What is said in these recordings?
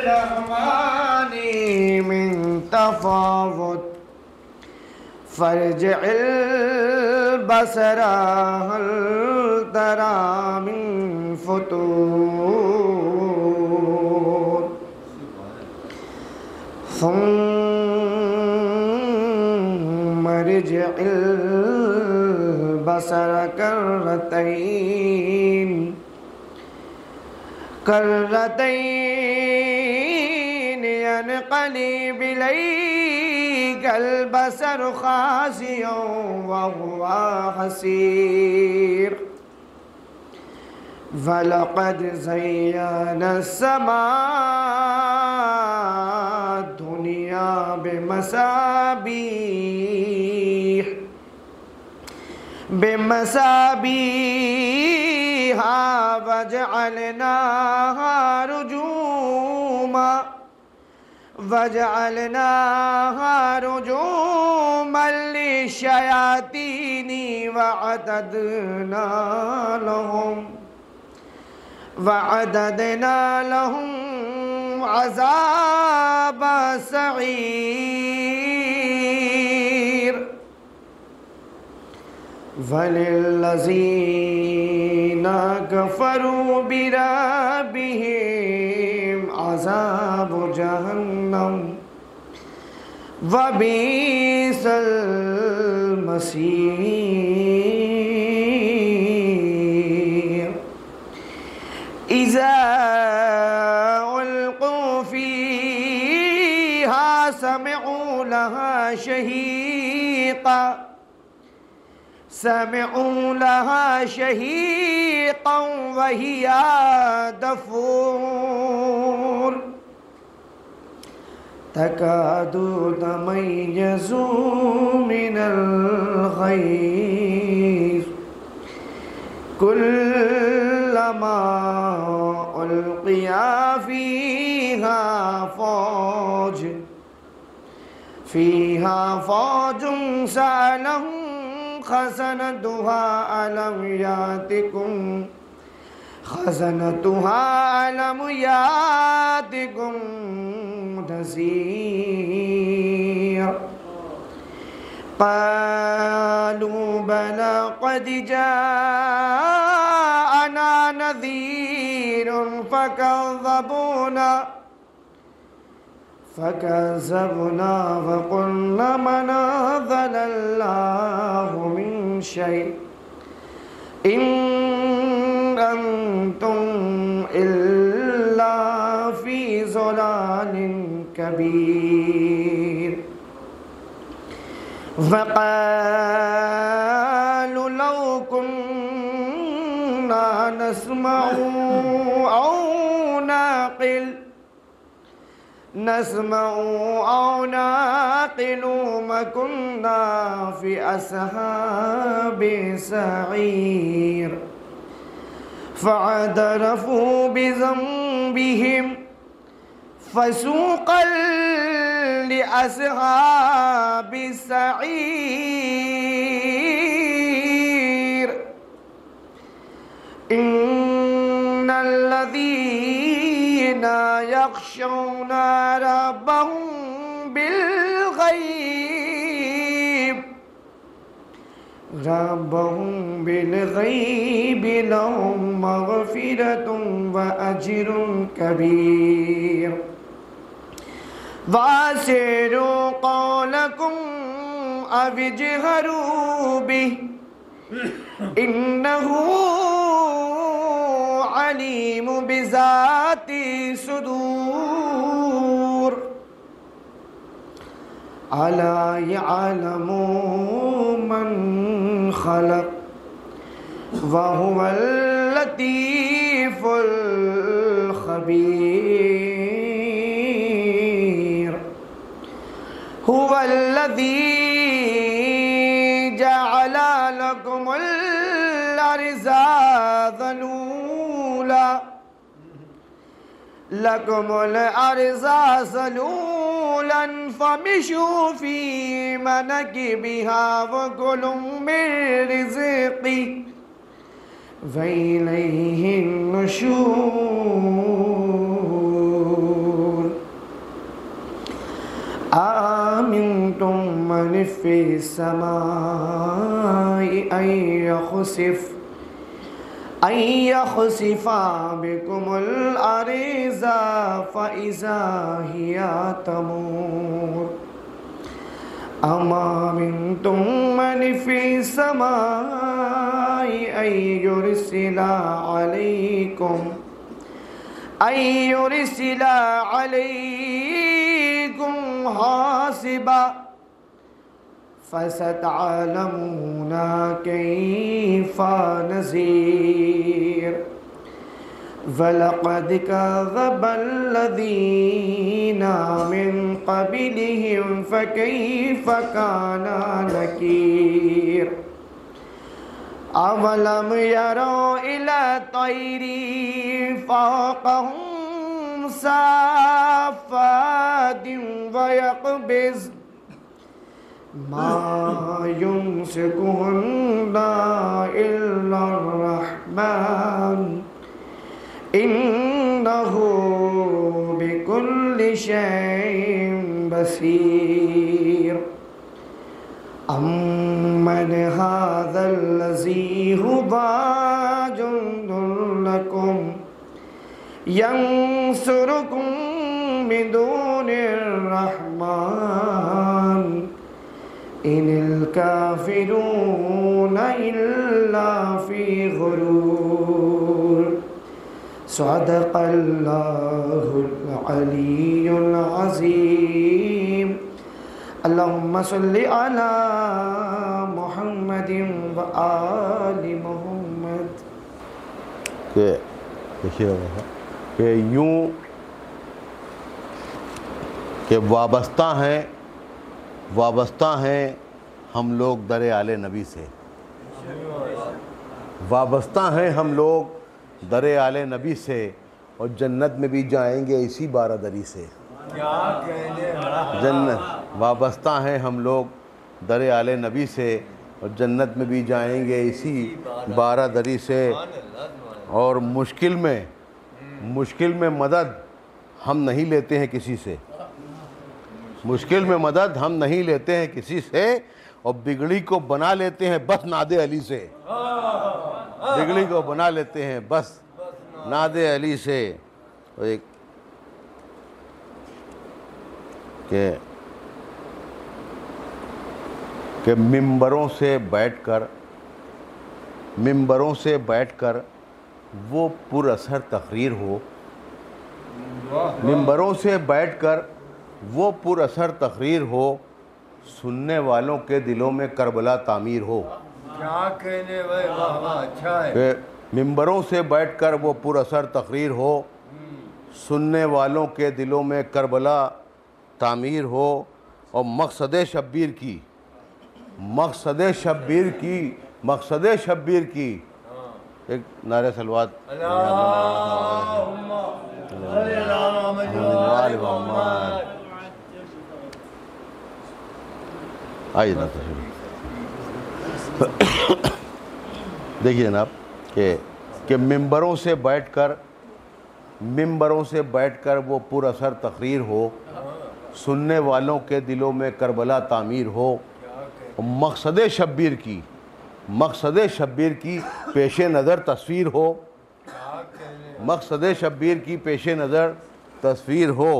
الرحمن من تفاوت فارجع البصر هل ترى من فتور ثم ارجع البصر كرتين ينقلب إليك البصر خاسئا وهو حسير ولقد زينا السماء الدنيا بمصابيح وجعلناها رجوما للشياطين وعددنا لهم عذاب السعير وللذين كفروا بربهم عذاب جهنم وبئس المصير إذا ألقوا فيها سمعوا لها شهيقا وهي تفور تكاد تميز من الغيظ كلما ألقي فيها فوج سألهم خزنتها ألم يأتكم نذير قالوا بلى قد جاءنا نذير فكذبنا وقلنا ما نزل الله من شيء إن أنتم إلا في ضلال كبير وقالوا لو كنا نسمع أو نعقل ما كنا في أصحاب السعير فاعترفوا بذنبهم فسوقا لأصحاب السعير إن الذين يخشون ربهم بالغيب لهم مغفرة وأجر كبير وأسروا قولكم أو اجهروا به إنه عليم بذات الصدور ألا يعلم من خلق وهو اللطيف الخبير هو الذي جعل لكم الأرض ذلولا فامشوا في مناكبها وكلوا من رزقه وإليه النشور. في السماء أن يخسف بكم الأرض فإذا هي تمور أم أمنتم من في السماء أن يرسل عليكم حاصبا فستعلمون كيف نذير وَلَقَدْ كَذَّبَ الَّذِينَ مِن قَبْلِهِمْ فَكَيْفَ كَانَ نَكِيرِ أَوَلَمْ يَرَوْا إِلَى الطَّيْرِ فَوْقَهُمْ صَافَّاتٍ وَيَقْبِضْنَ مَا يُمْسِكُهُنَّ إِلَّا الرَّحْمَنُ إِنَّهُ بِكُلِّ شَيْءٍ بَصِيرٌ أَمَّنْ هَذَا الَّذِي هُوَ جُنْدٌ لَكُمْ يَنْصُرُكُمْ مِنْ دُونِ الرَّحْمَنِ إِنِ الْكَافِرُونَ إِلَّا فِي غُرُورٍ صدق اللہ العلی العظیم اللہم صلی علی محمد و آل محمد. کہ یوں کہ وابستہ ہیں ہم لوگ در آل نبی سے، وابستہ ہیں ہم لوگ در آل نبی سے، اور جنت میں بھی جائیں گے اسی بارادری سے. جنت وابستہ ہیں ہم لوگ در آل نبی سے، اور جنت میں بھی جائیں گے اسی بارادری سے. اور مشکل میں مدد ہم نہیں لیتے ہیں کسی سے، مشکل میں مدد ہم نہیں لیتے ہیں کسی سے، اور بگڑی کو بنا لیتے ہیں بس ناد علی سے، بگڑی کو بنا لیتے ہیں بس ناد علی سے. ایک کہ ممبروں سے بیٹھ کر وہ پر اثر تقریر ہو، ممبروں سے بیٹھ کر وہ پر اثر تقریر ہو، سننے والوں کے دلوں میں کربلا تعمیر ہو. کیا کہنے بھائی، واہ واہ، اچھا ہے. کہ ممبروں سے بیٹھ کر وہ پر اثر تقریر ہو، سننے والوں کے دلوں میں کربلا تعمیر ہو. اور مقصد شبیر کی ایک نعرہ صلوات. آئیے نا دیکھیے جناب کہ ممبروں سے بیٹھ کر وہ پر اثر تقریر ہو، سننے والوں کے دلوں میں کربلا تعمیر ہو. مقصد شبیر کی پیش نظر تصویر ہو، مقصد شبیر کی پیش نظر تصویر ہو.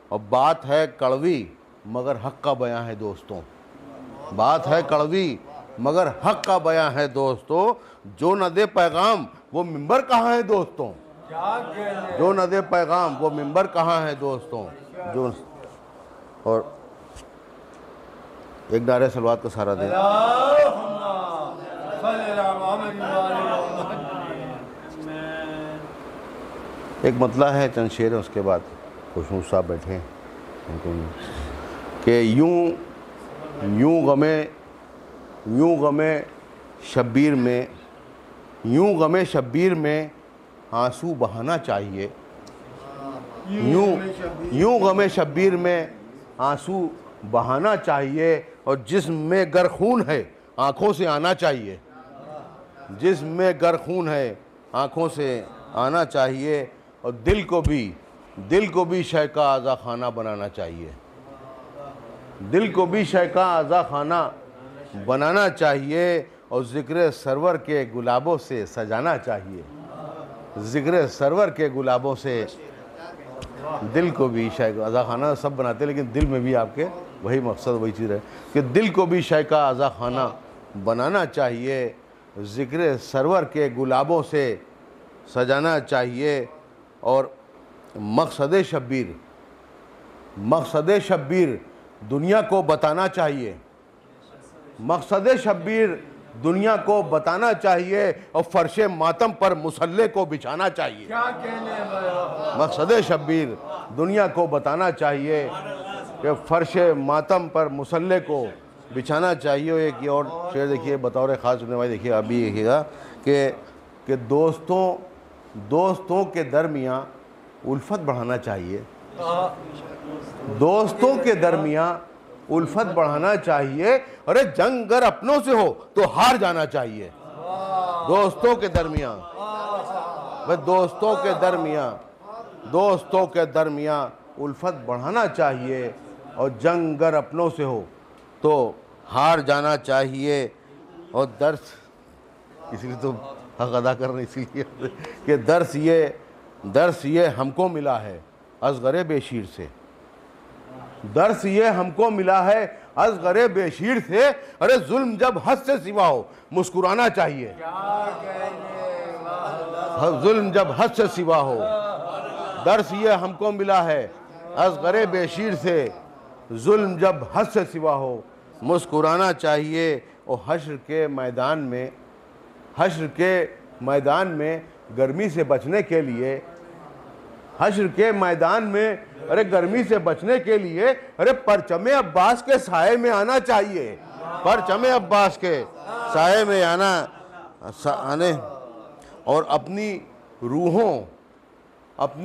اور بات ہے کڑوی مگر حق کا بیاں ہے دوستوں، بات ہے کڑوی مگر حق کا بیاں ہے دوستوں. جو نہ دے پیغام وہ ممبر کہاں ہے دوستوں، جو نہ دے پیغام وہ ممبر کہاں ہے دوستوں. اور ایک نعرہ صلوات کا سہارا دیں. ایک مطلع ہے، چند شعر ہیں، اس کے بعد خوشنو صاحب بیٹھے ہیں. کہ یوں غم شبیر میں آنسو بہانا چاہیے، یوں غم شبیر میں آنسو بہانا چاہیے. اور جسم میں گر خون ہے آنکھوں سے آنا چاہیے، جسم میں گر خون ہے آنکھوں سے آنا چاہیے. اور دل کو بھی شے کا آزا خانہ بنانا چاہیے، دل کو بھی شے کا عزا خانہ بنانا چاہیے اور ذکر سرور کے گلابوں سے سجانا چاہیے. ذکر سرور کے گلابوں سے دل کو بھی شے کا عزا خانہ سب بناتے ہیں، لیکن دل میں بھی آپ کے وہی مقصد وہی چیز ہے کہ دل کو بھی شے کا عزا خانہ بنانا چاہیے، ذکر سرور کے گلابوں سے سجانا چاہیے. اور مقصد شبیر دنیا کو بتانا چاہیے. مقصد شبیر دنیا کو بتانا چاہیے اور فرش ماتم پر مصلے کو بچھانا چاہیے. مقصد شبیر دنیا کو بتانا چاہیے کہ فرش ماتم پر مصلے کو بچھانا چاہیے. ایک یہ اور شعر دیکھیے بطور خاص سننے والے، دیکھیے ابھی دیکھیے گا کہ دوستوں کے درمیان الفت بڑھانا چاہیے. دوستوں کے درمیان الفت بڑھانا چاہیے. ارے جنگ اگر اپنوں سے ہو تو ہار جانا چاہیے. دوستوں کے درمیان الفت بڑھانا چاہیے اور جنگ اگر اپنوں سے ہو تو ہار جانا چاہیے. اور درس اس لیے تو حق ادا کر رہے ہیں، اسی لیے کہ درس یہ ہم کو ملا ہے اصغر بے شیر سے. درس یہ ہم کو ملا ہے اصغر بے شیر سے. ارے ظلم جب حد سے سوا ہو مسکرانا چاہیے. ظلم جب حد سے سوا ہو. درس یہ ہم کو ملا ہے اصغر بے شیر سے. ظلم جب حد سے سوا ہو مسکرانا چاہیے. اور حشر کے میدان میں گرمی سے بچنے کے لیے گرمی سے بچنے کے لیے ارے پرچم عباس کے سائے میں آنا چاہیے. پرچم عباس کے سائے میں آنے اور اپنی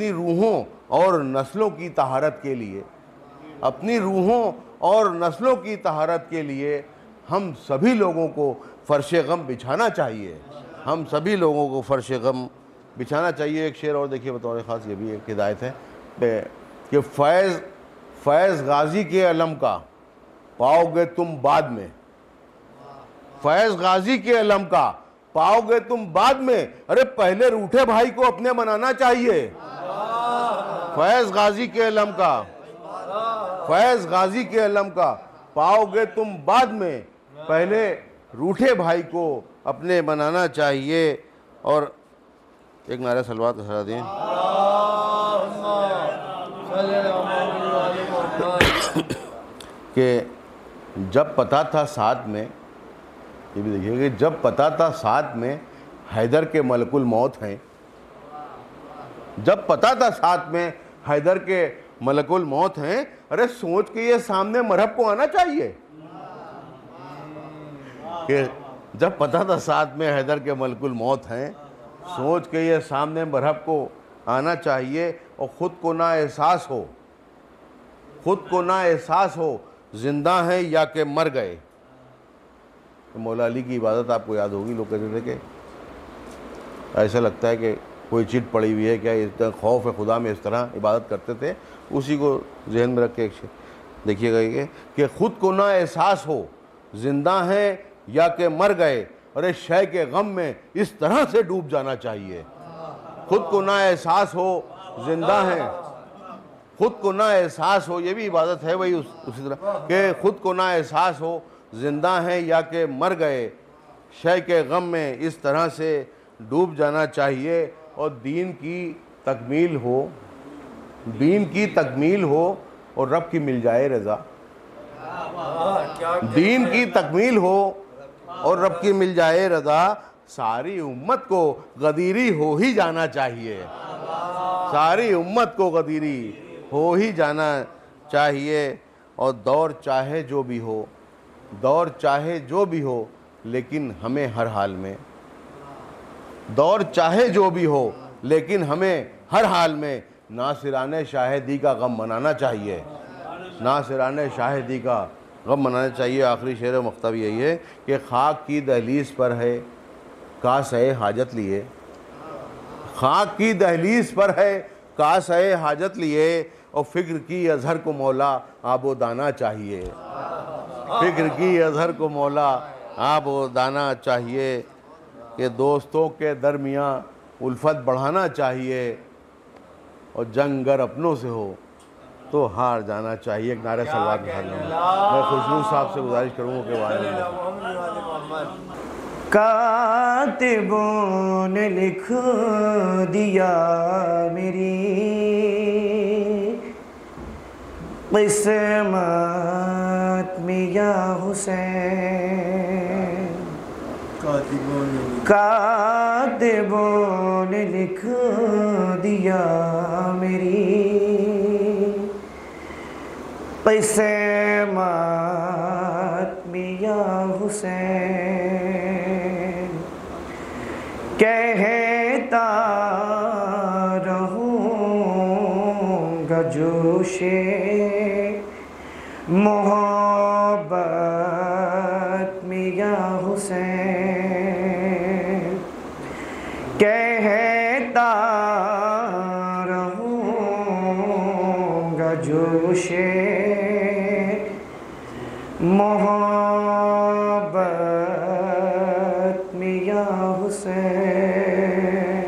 روحوں اور نسلوں کی طہارت کے لیے ہم سبھی لوگوں کو فرش غم بچھانا چاہیے. ایک شعر اور دیکھیے بطور خاص، یہ بھی ایک ہدایت ہے کہ فیض غازی کے علم کا پاؤ گے تم بعد میں. فیض غازی کے علم کا پاؤ گے تم بعد میں. ارے پہلے روٹھے بھائی کو اپنے منانا چاہیے. فیض غازی کے علم کا پاؤ گے تم بعد میں. پہلے روٹھے بھائی کو اپنے منانا چاہیے. اور ایک نعرہ صلوات کا دیں کہ جب پتا تھا ساتھ میں، یہ بھی دیکھیے کہ جب پتا تھا ساتھ میں حیدر کے ملک الموت ہیں. جب پتا تھا ساتھ میں حیدر کے ملک الموت ہیں. ارے سوچ کے یہ سامنے مرحب کو آنا چاہیے کہ جب پتا تھا ساتھ میں حیدر کے ملک الموت ہیں. سوچ کے یہ سامنے مرحب کو آنا چاہیے. اور خود کو نہ احساس ہو زندہ ہیں یا کہ مر گئے. مولا علی کی عبادت آپ کو یاد ہوگی. لوگ کہتے تھے کہ ایسا لگتا ہے کہ کوئی چٹ پڑی ہوئی ہے کیا. اتنا خوف ہے خدا میں، اس طرح عبادت کرتے تھے. اسی کو ذہن میں رکھ کے دیکھیے گا کہ خود کو نہ احساس ہو زندہ ہیں یا کہ مر گئے. ارے شے کے غم میں اس طرح سے ڈوب جانا چاہیے. خود کو نہ احساس ہو زندہ ہیں، خود کو نہ احساس ہو، یہ بھی عبادت ہے وہی اسی طرح کہ خود کو نہ احساس ہو زندہ ہیں یا کہ مر گئے. شے کے غم میں اس طرح سے ڈوب جانا چاہیے. اور دین کی تکمیل ہو اور رب کی مل جائے رضا. دین کی تکمیل ہو اور رب کی مل جائے رضا. ساری امت کو غدیری ہو ہی جانا چاہیے. ساری امت کو غدیری ہو ہی جانا چاہیے. اور دور چاہے جو بھی ہو لیکن ہمیں ہر حال میں ہر حال میں ناصران شاہدی کا غم منانا چاہیے. آخری شعر مختب یہی ہے کہ خاک کی دہلیز پر ہے کاسہ حاجت لیے. خاک کی دہلیز پر ہے کاسہ حاجت لیے اور فکر کی اظہر کو مولا آب و دانا چاہیے، فکر کی اظہر کو مولا آب و دانا چاہیے، کہ دوستوں کے درمیان الفت بڑھانا چاہیے، اور جنگ گر اپنوں سے ہو تو ہار جانا چاہیے۔ ایک نعرہ صلوات میں میں خوشبو صاحب سے گزارش کروں کہ کاتبوں نے لکھ دیا میری قسمت میں یا حسین، کاتبوں نے لکھ دیا میری قسمت میں یا حسین، کہتا رہوں گا جوش محبت میں یا حسین، کہتا رہوں گا جوش محبت میں یا حسین۔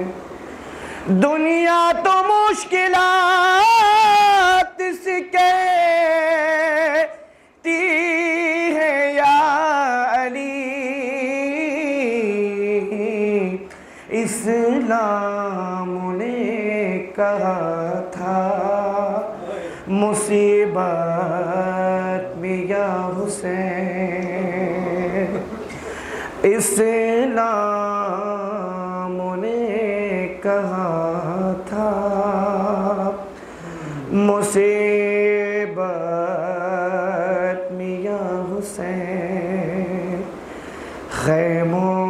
دنیا تو مشکلات سے کہتی ہے یا علی، اسلام نے کہا تھا مصیبت میں یا حسین، اسلام نے کہا تھا مصیبت میں یا حسین، خیموں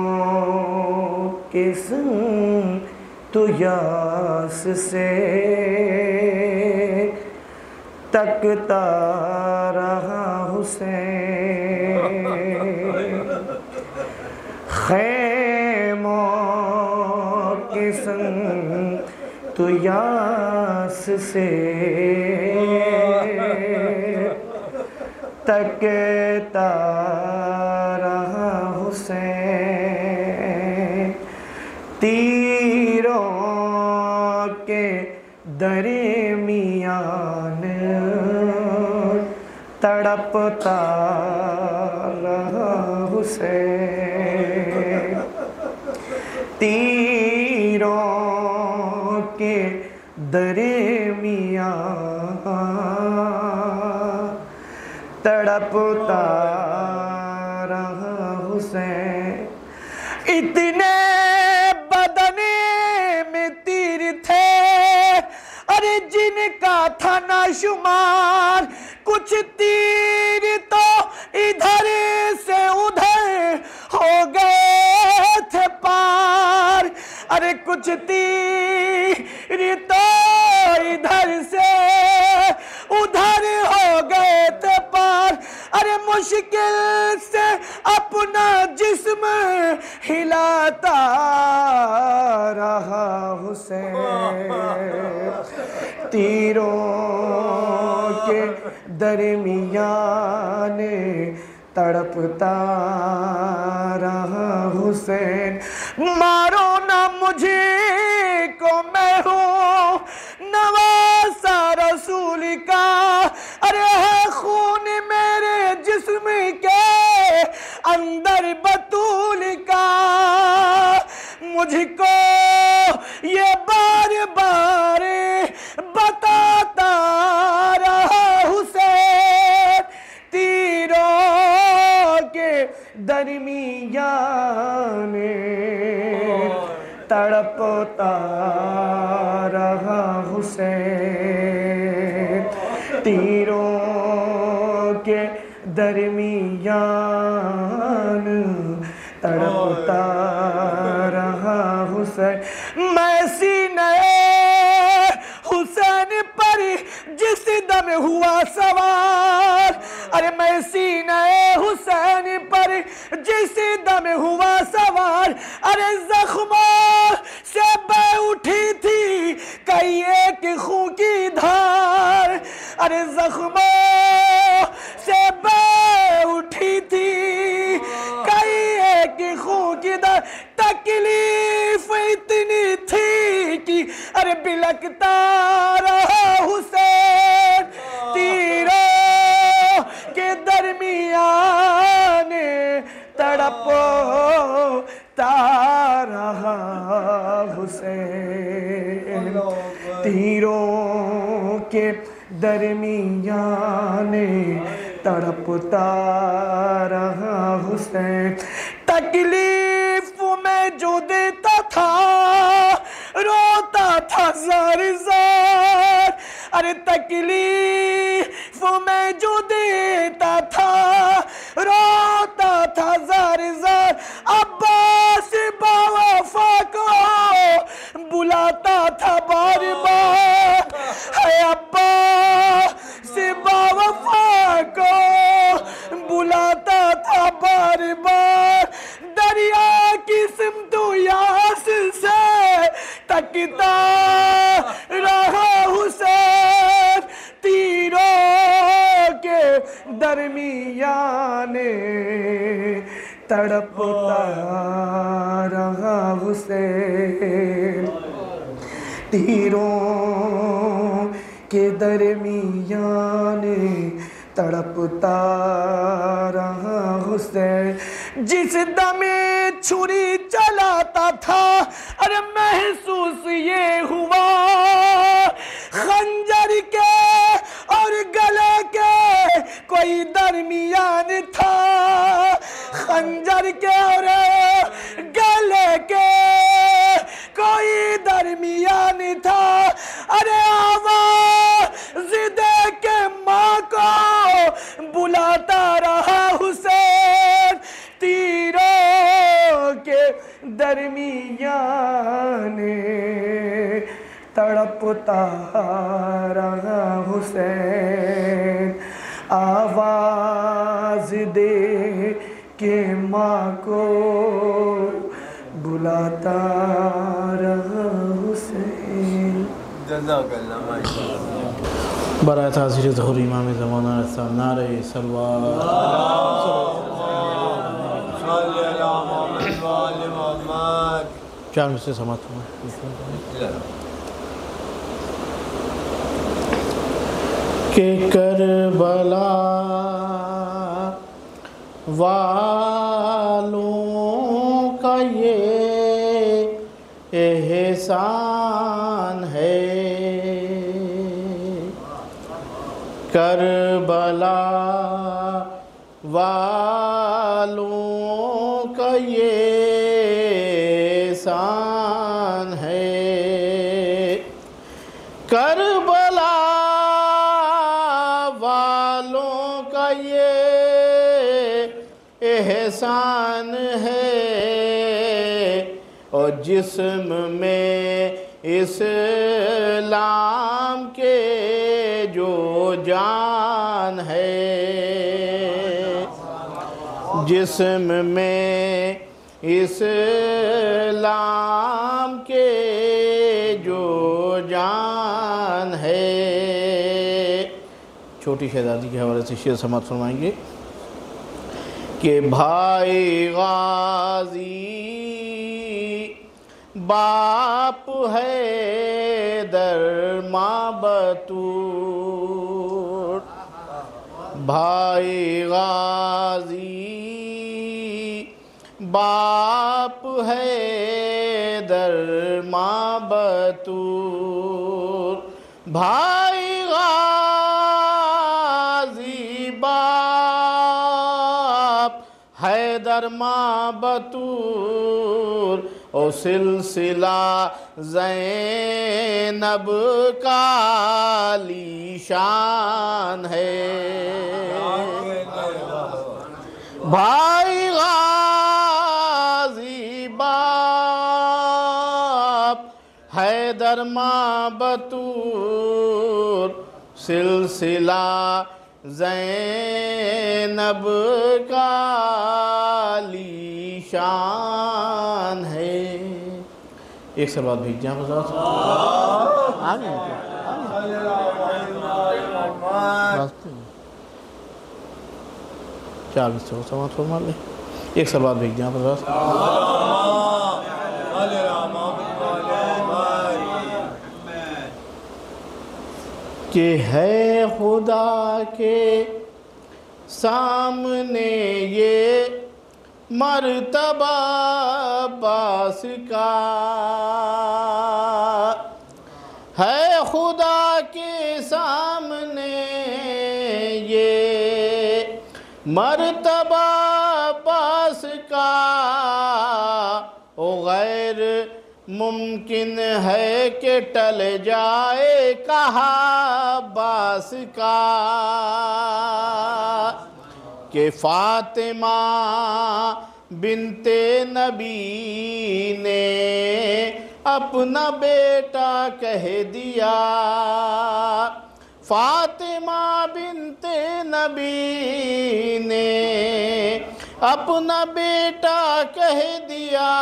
کے سنگ تو یاس سے تکتا رہا حسین، خیموں کے سنگ تو یاس سے تکتا رہا حسین، تیروں کے درمیان تڑپتا رہا حسین، تیروں کے درمیان تڑپتا رہا حسین، اتنے بدنے میں تیر تھے ارے جن کا تھا نہ شمار، کچھ تیر تو ادھر سے ادھر ہو گئے تھے پار، ارے کچھ تیر تو ادھر سے ادھر ہو گئے تھے پار، ارے مشکل سے اپنا جسم ہلاتا رہا حسین، تیروں کے درمیان تڑپتا رہا حسین، مارو نہ مجھے کو میں ہوں نواسا رسول کا، ارے ہے خون میرے جسم کے اندر بطول کا، مجھ کو یہ بار بار بتاتا رہا حسین، تیروں کے درمیان تڑپتا رہا حسین، تیروں کے درمیان تڑپتا رہا حسین، میں سینہ حسین پر جس دم ہوا سوار، ارے میں سینہ حسین پر جس دم ہوا سوار، ارے زخموں سے بہ اٹھی تھی کئی ایک کی خون کی دھار ارے زخموں سے بہ اٹھی تھی کئی ایک خون کی دھار تکلیف اتنی تھی کہ ارے بلکتا رہا حسین تیروں کے درمیان تڑپتا رہا حسین تیروں کے درمیان تڑپتا رہا حسین تکلیف میں جو دیتا تھا روتا تھا زار زار ارے تکلیف میں جو دیتا تھا روتا تھا زار زار عباس با وفا کو بلاتا تھا بار بار ہے عباس با وفا کو بلاتا تھا بار بار دریا کی سمت و یاس سے تکتا رہا حسین تیروں کے درمیان تڑپتا رہا حسین تیروں کے درمیان تڑپتا رہا حسین جس دم چھری چلاتا تھا ارے محسوس یہ ہوا خنجر کے اور گلے کے کوئی درمیان تھا خنجر کے اور گلے کے کوئی درمیان تھا ارے آواز دے کے ماں کو بلاتا رہا حسین تیروں کے درمیان تڑپتا رہا حسین آواز دے کے ماں کو بلاتا رہا حسین جزاک اللہ ماشاءاللہ برائے تعزیر ظہور امام زمانہ رسال نعرہ سلوات صلی اللہ محمد وآل محمد چار میں سے سماعت ہوا کہ کربلا والوں کا یہ احسان ہے کربلا والوں کا یہ احسان ہے کربلا والوں کا یہ احسان ہے اور جسم میں اسلام کے جو جان ہے جسم میں اسلام کے جو جان ہے چھوٹی شہزادی کے حوالے سے شعر سماعت فرمائیں گے کہ بھائی غازی باپ ہے در ماں بطور بھائی غازی باپ ہے در ماں بطور بھائی غازی باپ ہے در ماں بطور او سلسلہ زینب کا عالی شان ہے بھائی غازی باپ حیدر ماں بطور سلسلہ زینب کا عالی شان ہے ایک سر بات بھیج دیں آپ حضرات آگے چار سے ہو سماعت فرما لیں. ایک سلوات بھیج دیں آپ حضرات. کہ ہے خدا کے سامنے یہ مرتبہ عباس کا، ہے خدا کے سامنے یہ مرتبہ عباس کا، او غیر ممکن ہے کہ ٹل جائے کہا عباس کا، کہ فاطمہ بنت نبی نے اپنا بیٹا کہہ دیا، فاطمہ بنت نبی نے اپنا بیٹا کہہ دیا،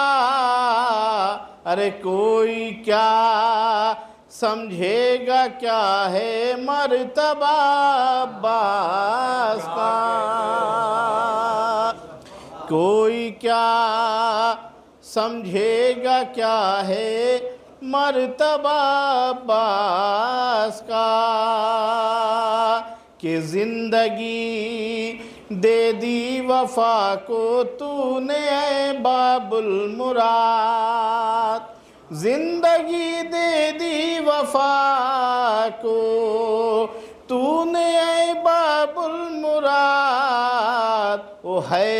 ارے کوئی کیا سمجھے گا کیا ہے مرتبہ عباس کا، کوئی کیا سمجھے گا کیا ہے مرتبہ عباس کا، کہ زندگی دے دی وفا کو تو نے اے باب المراد، زندگی دے دی وفا کو تو نے اے باب المراد، وہ ہے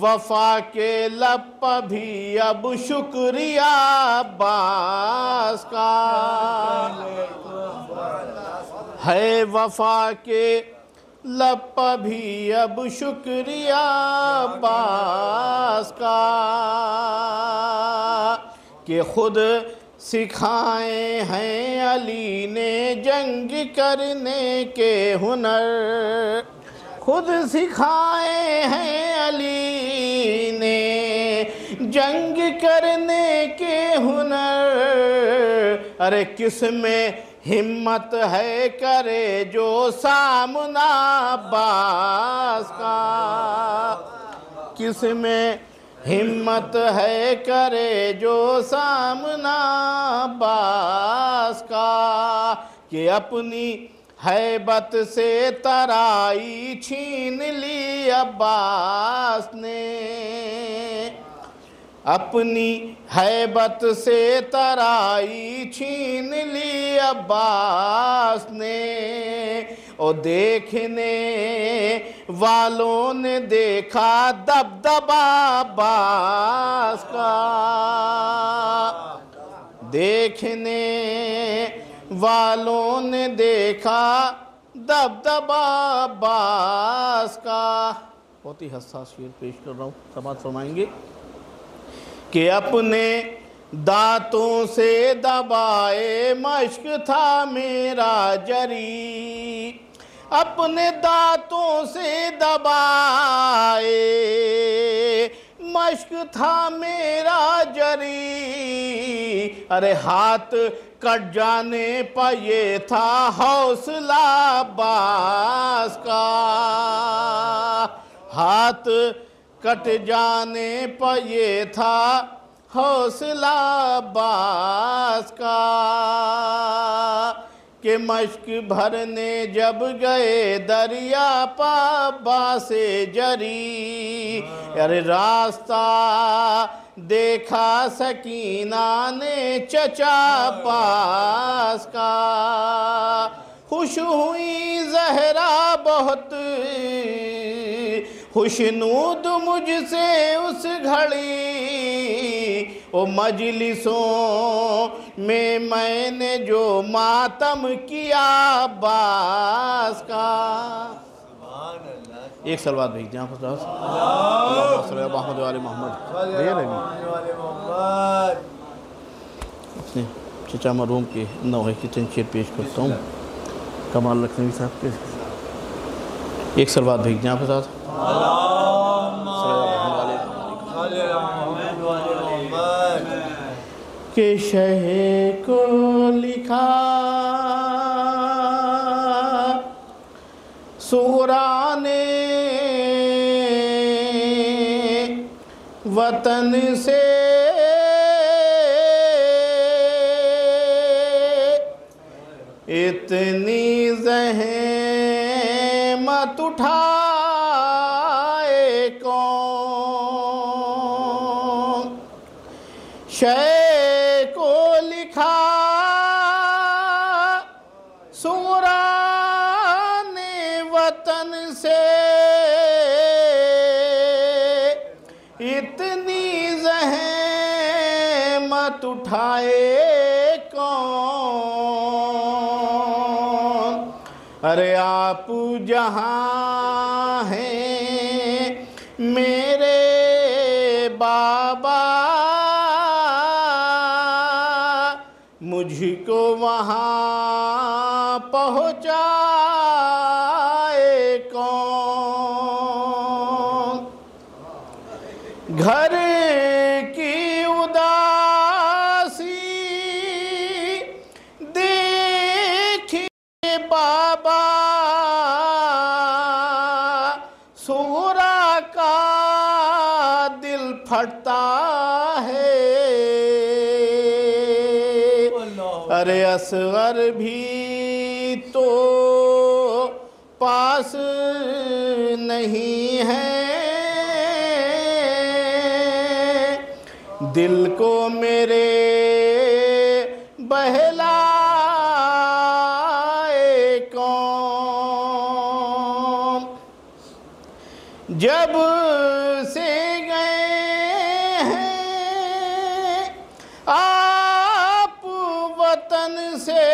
وفا کے لب پہ بھی اب شکریہ عباس کا، ہے وفا کے لب پہ بھی اب شکریہ عباس کا، کہ خود سکھائے ہیں علی نے جنگ کرنے کے ہنر، خود سکھائے ہیں علی نے جنگ کرنے کے ہنر، ارے کس میں ہمت ہے کرے جو سامنا عباس کا، کس میں ہمت ہے کرے جو سامنا عباس کا، کہ اپنی ہیبت سے ترائی چھین لی عباس نے، اپنی ہیبت سے ترائی چھین لی عباس نے، اور دیکھنے والوں نے دیکھا دبدبہ عباس کا، دیکھنے والوں نے دیکھا دبدبہ عباس کا. بہت ہی حساس شعر پیش کر رہا ہوں، سماعت فرمائیں گے. کہ اپنے دانتوں سے دبائے مشک تھا میرا جری، اپنے دانتوں سے دبائے مشک تھا میرا جری، ارے ہاتھ کٹ جانے پہ یہ تھا حوصلہ عباس کا، ہاتھ کٹ جانے پہ یہ تھا حوصلہ عباس کا، کہ مشک بھرنے جب گئے دریا پا عباس جری، ارے راستہ دیکھا سکینہ نے چچا عباس کا، خوش ہوئی زہرا بہت خوشنود مجھ سے اس گھڑی، او مجلسوں میں نے جو ماتم کیا عباس کا. ایک سلوات بھیج دیں آپ حضرات. اللہم صلی علی محمد و آل محمد. اپنے چچا مرحوم کے نوحے کی چند شعر پیش کرتا ہوں کمال لکھنوی صاحب کے. ایک سلوات بھیج دیں آپ حضرات. کہ شہ کو لکھا صغرا نے وطن سے اتنی زحمت اٹھائے کون، شے کو لکھا صغرا نے وطن سے اتنی زحمت اٹھائے کون، ارے آپ جہاں ہیں میرے بابا، مجھ کو وہاں پہنچائے کون، گھر کی اداسی دیکھے بابا، صغرا کا دل پھٹتا ہے، ارے اصغر بھی تو پاس نہیں ہے، دل کو میرے بہلائے کون، جب سے گئے ہیں آپ وطن سے،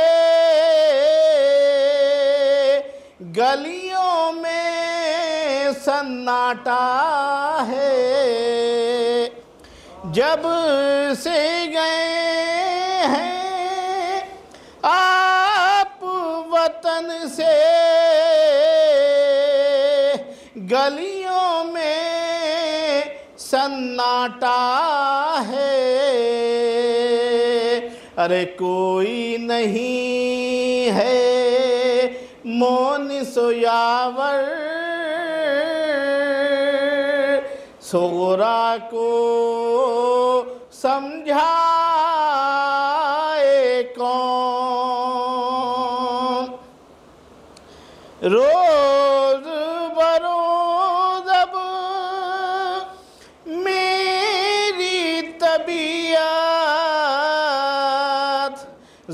گلیوں میں سناٹا ہے، جب سے گئے ہیں آپ وطن سے، گلیوں میں سناٹا ہے، ارے کوئی نہیں ہے مونس و یاور، صغرا کو سمجھائے کون، روز بروز اب میری طبیعت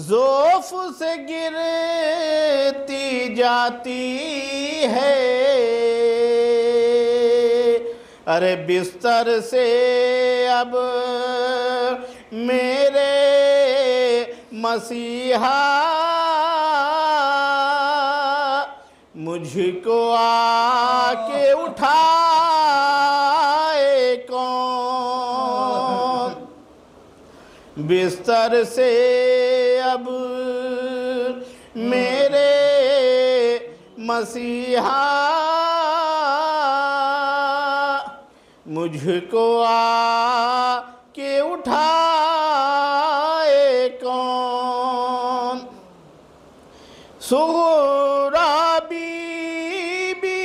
ضعف سے گرتی جاتی ہے، ارے بستر سے اب میرے مسیحا، مجھ کو آ کے اٹھائے کون، بستر سے اب میرے مسیحا، مجھ کو آ کے اٹھائے کون، صغرا بی بی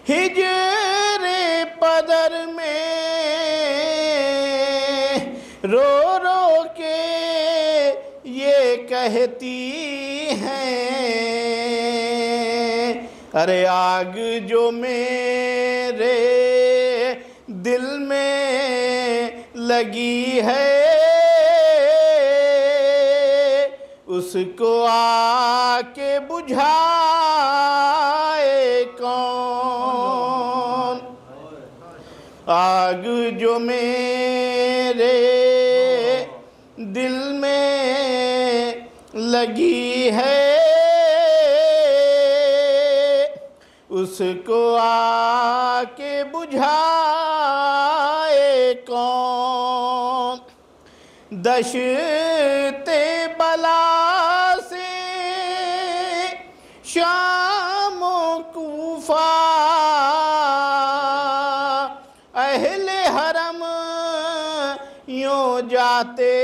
ہجر پدر میں رو رو کے یہ کہتی ہیں، ارے آگ جو میرے دل میں لگی ہے، اس کو آ کے بجھائے کون، آگ جو میرے دل میں لگی ہے، اس کو آ کے بجھائے کون، دشت بلا سے شام و کوفہ اہل حرم یوں جاتے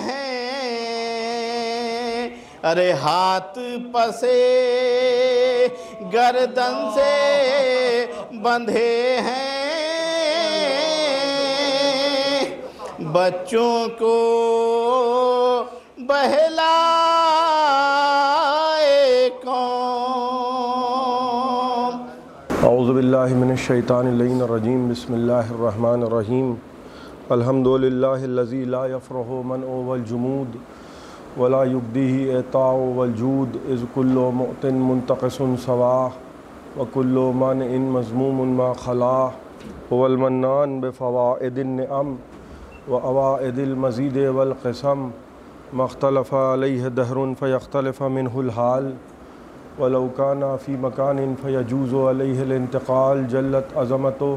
ہیں، ارے ہاتھ پسے گردن سے بندھے ہیں، بچوں کو بہلائے کون۔ اعوذ باللہ من الشیطان اللعین الرجیم، بسم اللہ الرحمن الرحیم۔ الحمدللہ الذی لا یفرح منع والجمود ولا یبدیہ اعطاء والجود، اذ کل معط منتقص سواہ وکل مانع مذموم ما خلاہ، هو المنان بفوائد النعم وأوائد المزید والقسم، ما اختلف علیہ دہر فیختلف منہ الحال، ولو کان فی مکان فیجوز علیہ الانتقال، جلت عظمتہ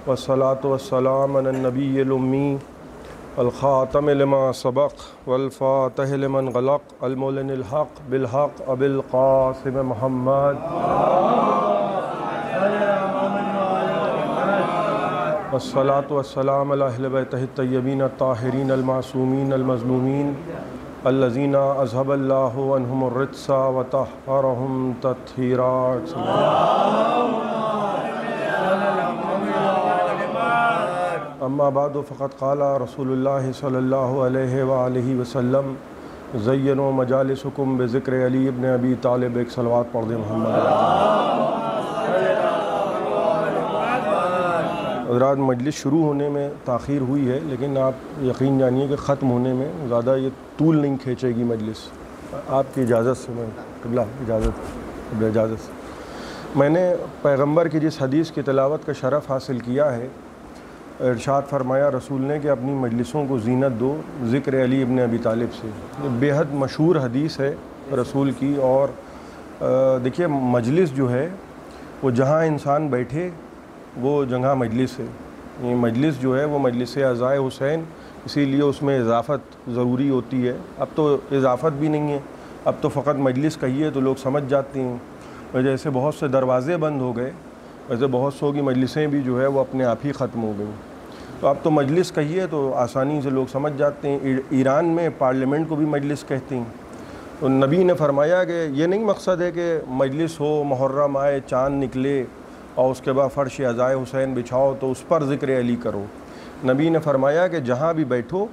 والصلاة والسلام علی النبی الامی الخاتم لما سبق والفاتح لمن غلق، المعلن الحق بالحق ابی القاسم محمد، والصلاة والسلام علی اہل بیتہ الطیبین الطاہرین المعصومین المظلومین الذین اذھب اللہ عنہم الرجس وطہرہم تطہیرا۔ اما بعد فقد قال رسول اللہ صلی اللہ علیہ وآلہ وسلم، زینوا مجالسکم بذکر علی ابن ابی طالب۔ ایک صلوات پڑھ دیں محمد۔ حضرات، مجلس شروع ہونے میں تاخیر ہوئی ہے، لیکن آپ یقین جانیے کہ ختم ہونے میں زیادہ یہ طول نہیں کھینچے گی مجلس۔ آپ کی اجازت سے میں قبلہ اجازت سے میں نے پیغمبر کی جس حدیث کی تلاوت کا شرف حاصل کیا ہے، ارشاد فرمایا رسول نے کہ اپنی مجلسوں کو زینت دو ذکر علی ابن ابی طالب سے۔ یہ بے حد مشہور حدیث ہے رسول کی۔ اور دیکھیے، مجلس جو ہے وہ جہاں انسان بیٹھے وہ جگہ مجلس ہے۔ یہ مجلس جو ہے وہ مجلس عزائے حسین، اسی لیے اس میں اضافت ضروری ہوتی ہے۔ اب تو اضافت بھی نہیں ہے، اب تو فقط مجلس کہیے تو لوگ سمجھ جاتے ہیں۔ جیسے بہت سے دروازے بند ہو گئے، ویسے بہت سو کی مجلسیں بھی جو ہے وہ اپنے آپ ہی ختم ہو گئیں۔ تو اب تو مجلس کہیے تو آسانی سے لوگ سمجھ جاتے ہیں۔ ایران میں پارلیمنٹ کو بھی مجلس کہتے ہیں۔ تو نبی نے فرمایا کہ یہ نہیں مقصد ہے کہ مجلس ہو، محرم آئے، چاند نکلے اور اس کے بعد فرش عزائے حسین بچھاؤ تو اس پر ذکر علی کرو۔ نبی نے فرمایا کہ جہاں بھی بیٹھو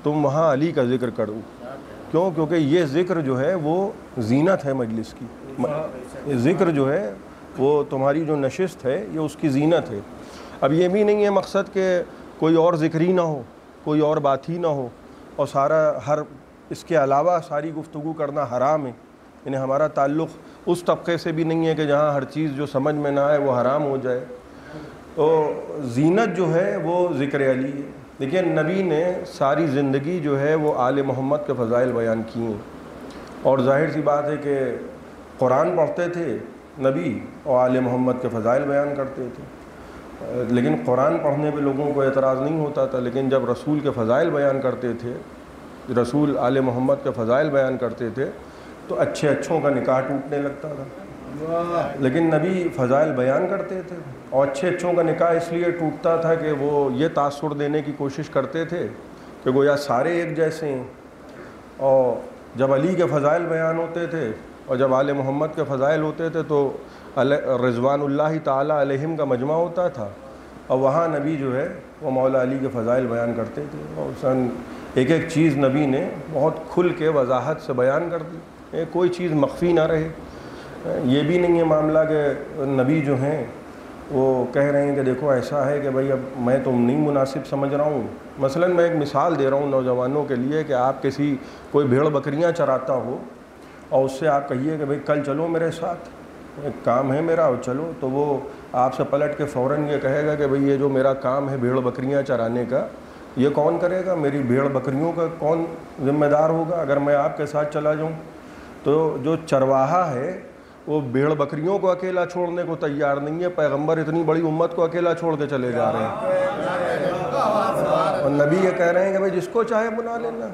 تم وہاں علی کا ذکر کرو۔ کیوں؟ کیونکہ یہ ذکر جو ہے وہ زینت ہے مجلس کی۔ یہ ذکر جو ہے وہ تمہاری جو نشست ہے یہ اس کی زینت ہے۔ اب یہ بھی نہیں ہے مقصد کہ کوئی اور ذکر ہی نہ ہو، کوئی اور بات ہی نہ ہو، اور اس کے علاوہ ساری گفتگو کرنا حرام ہے۔ یعنی ہمارا تعلق اس طبقے سے بھی نہیں ہے کہ جہاں ہر چیز جو سمجھ میں نہ آئے وہ حرام ہو جائے۔ تو زینت جو ہے وہ ذکر علی ہے۔ دیکھیے، نبی نے ساری زندگی جو ہے وہ آل محمد کے فضائل بیان کیے ہیں، اور ظاہر سی بات ہے کہ قرآن پڑھتے تھے نبی اور آل محمد کے فضائل بیان کرتے تھے، لیکن قرآن پڑھنے پہ لوگوں کو اعتراض نہیں ہوتا تھا۔ لیکن جب رسول کے فضائل بیان کرتے تھے، رسول آل محمد کے فضائل بیان کرتے تھے تو اچھے اچھوں کا نکاح ٹوٹنے لگتا تھا۔ لیکن نبی فضائل بیان کرتے تھے، اور اچھے اچھوں کا نکاح اس لیے ٹوٹتا تھا کہ وہ یہ تاثر دینے کی کوشش کرتے تھے کہ گویا سارے ایک جیسے ہیں۔ اور جب علی کے فضائل بیان ہوتے تھے اور جب آل محمد کے فضائل ہوتے تھے تو رضوان اللہ تعالیٰ علیہم کا مجمع ہوتا تھا، اور وہاں نبی جو ہے وہ مولا علی کے فضائل بیان کرتے تھے، اور ایک ایک چیز نبی نے بہت کھل کے وضاحت سے بیان کر دی، کوئی چیز مخفی نہ رہے۔ یہ بھی نہیں ہے معاملہ کہ نبی جو ہیں وہ کہہ رہے ہیں کہ دیکھو ایسا ہے کہ بھائی اب میں تو نہیں مناسب سمجھ رہا ہوں۔ مثلا میں ایک مثال دے رہا ہوں نوجوانوں کے لیے کہ آپ کوئی بھیڑ بکریاں چراتا ہو اور اس سے آپ کہیے کہ بھائی کل چلو میرے ساتھ، ایک کام ہے میرا اور چلو، تو وہ آپ سے پلٹ کے فوراً یہ کہے گا کہ بھئی یہ جو میرا کام ہے بھیڑ بکریاں چرانے کا، یہ کون کرے گا؟ میری بھیڑ بکریوں کا کون ذمہ دار ہوگا اگر میں آپ کے ساتھ چلا جاؤں؟ تو جو چرواہا ہے وہ بھیڑ بکریوں کو اکیلا چھوڑنے کو تیار نہیں ہے، پیغمبر اتنی بڑی امت کو اکیلا چھوڑ کے چلے جا رہے ہیں، اور نبی یہ کہہ رہے ہیں کہ بھئی جس کو چاہے بنا لینا،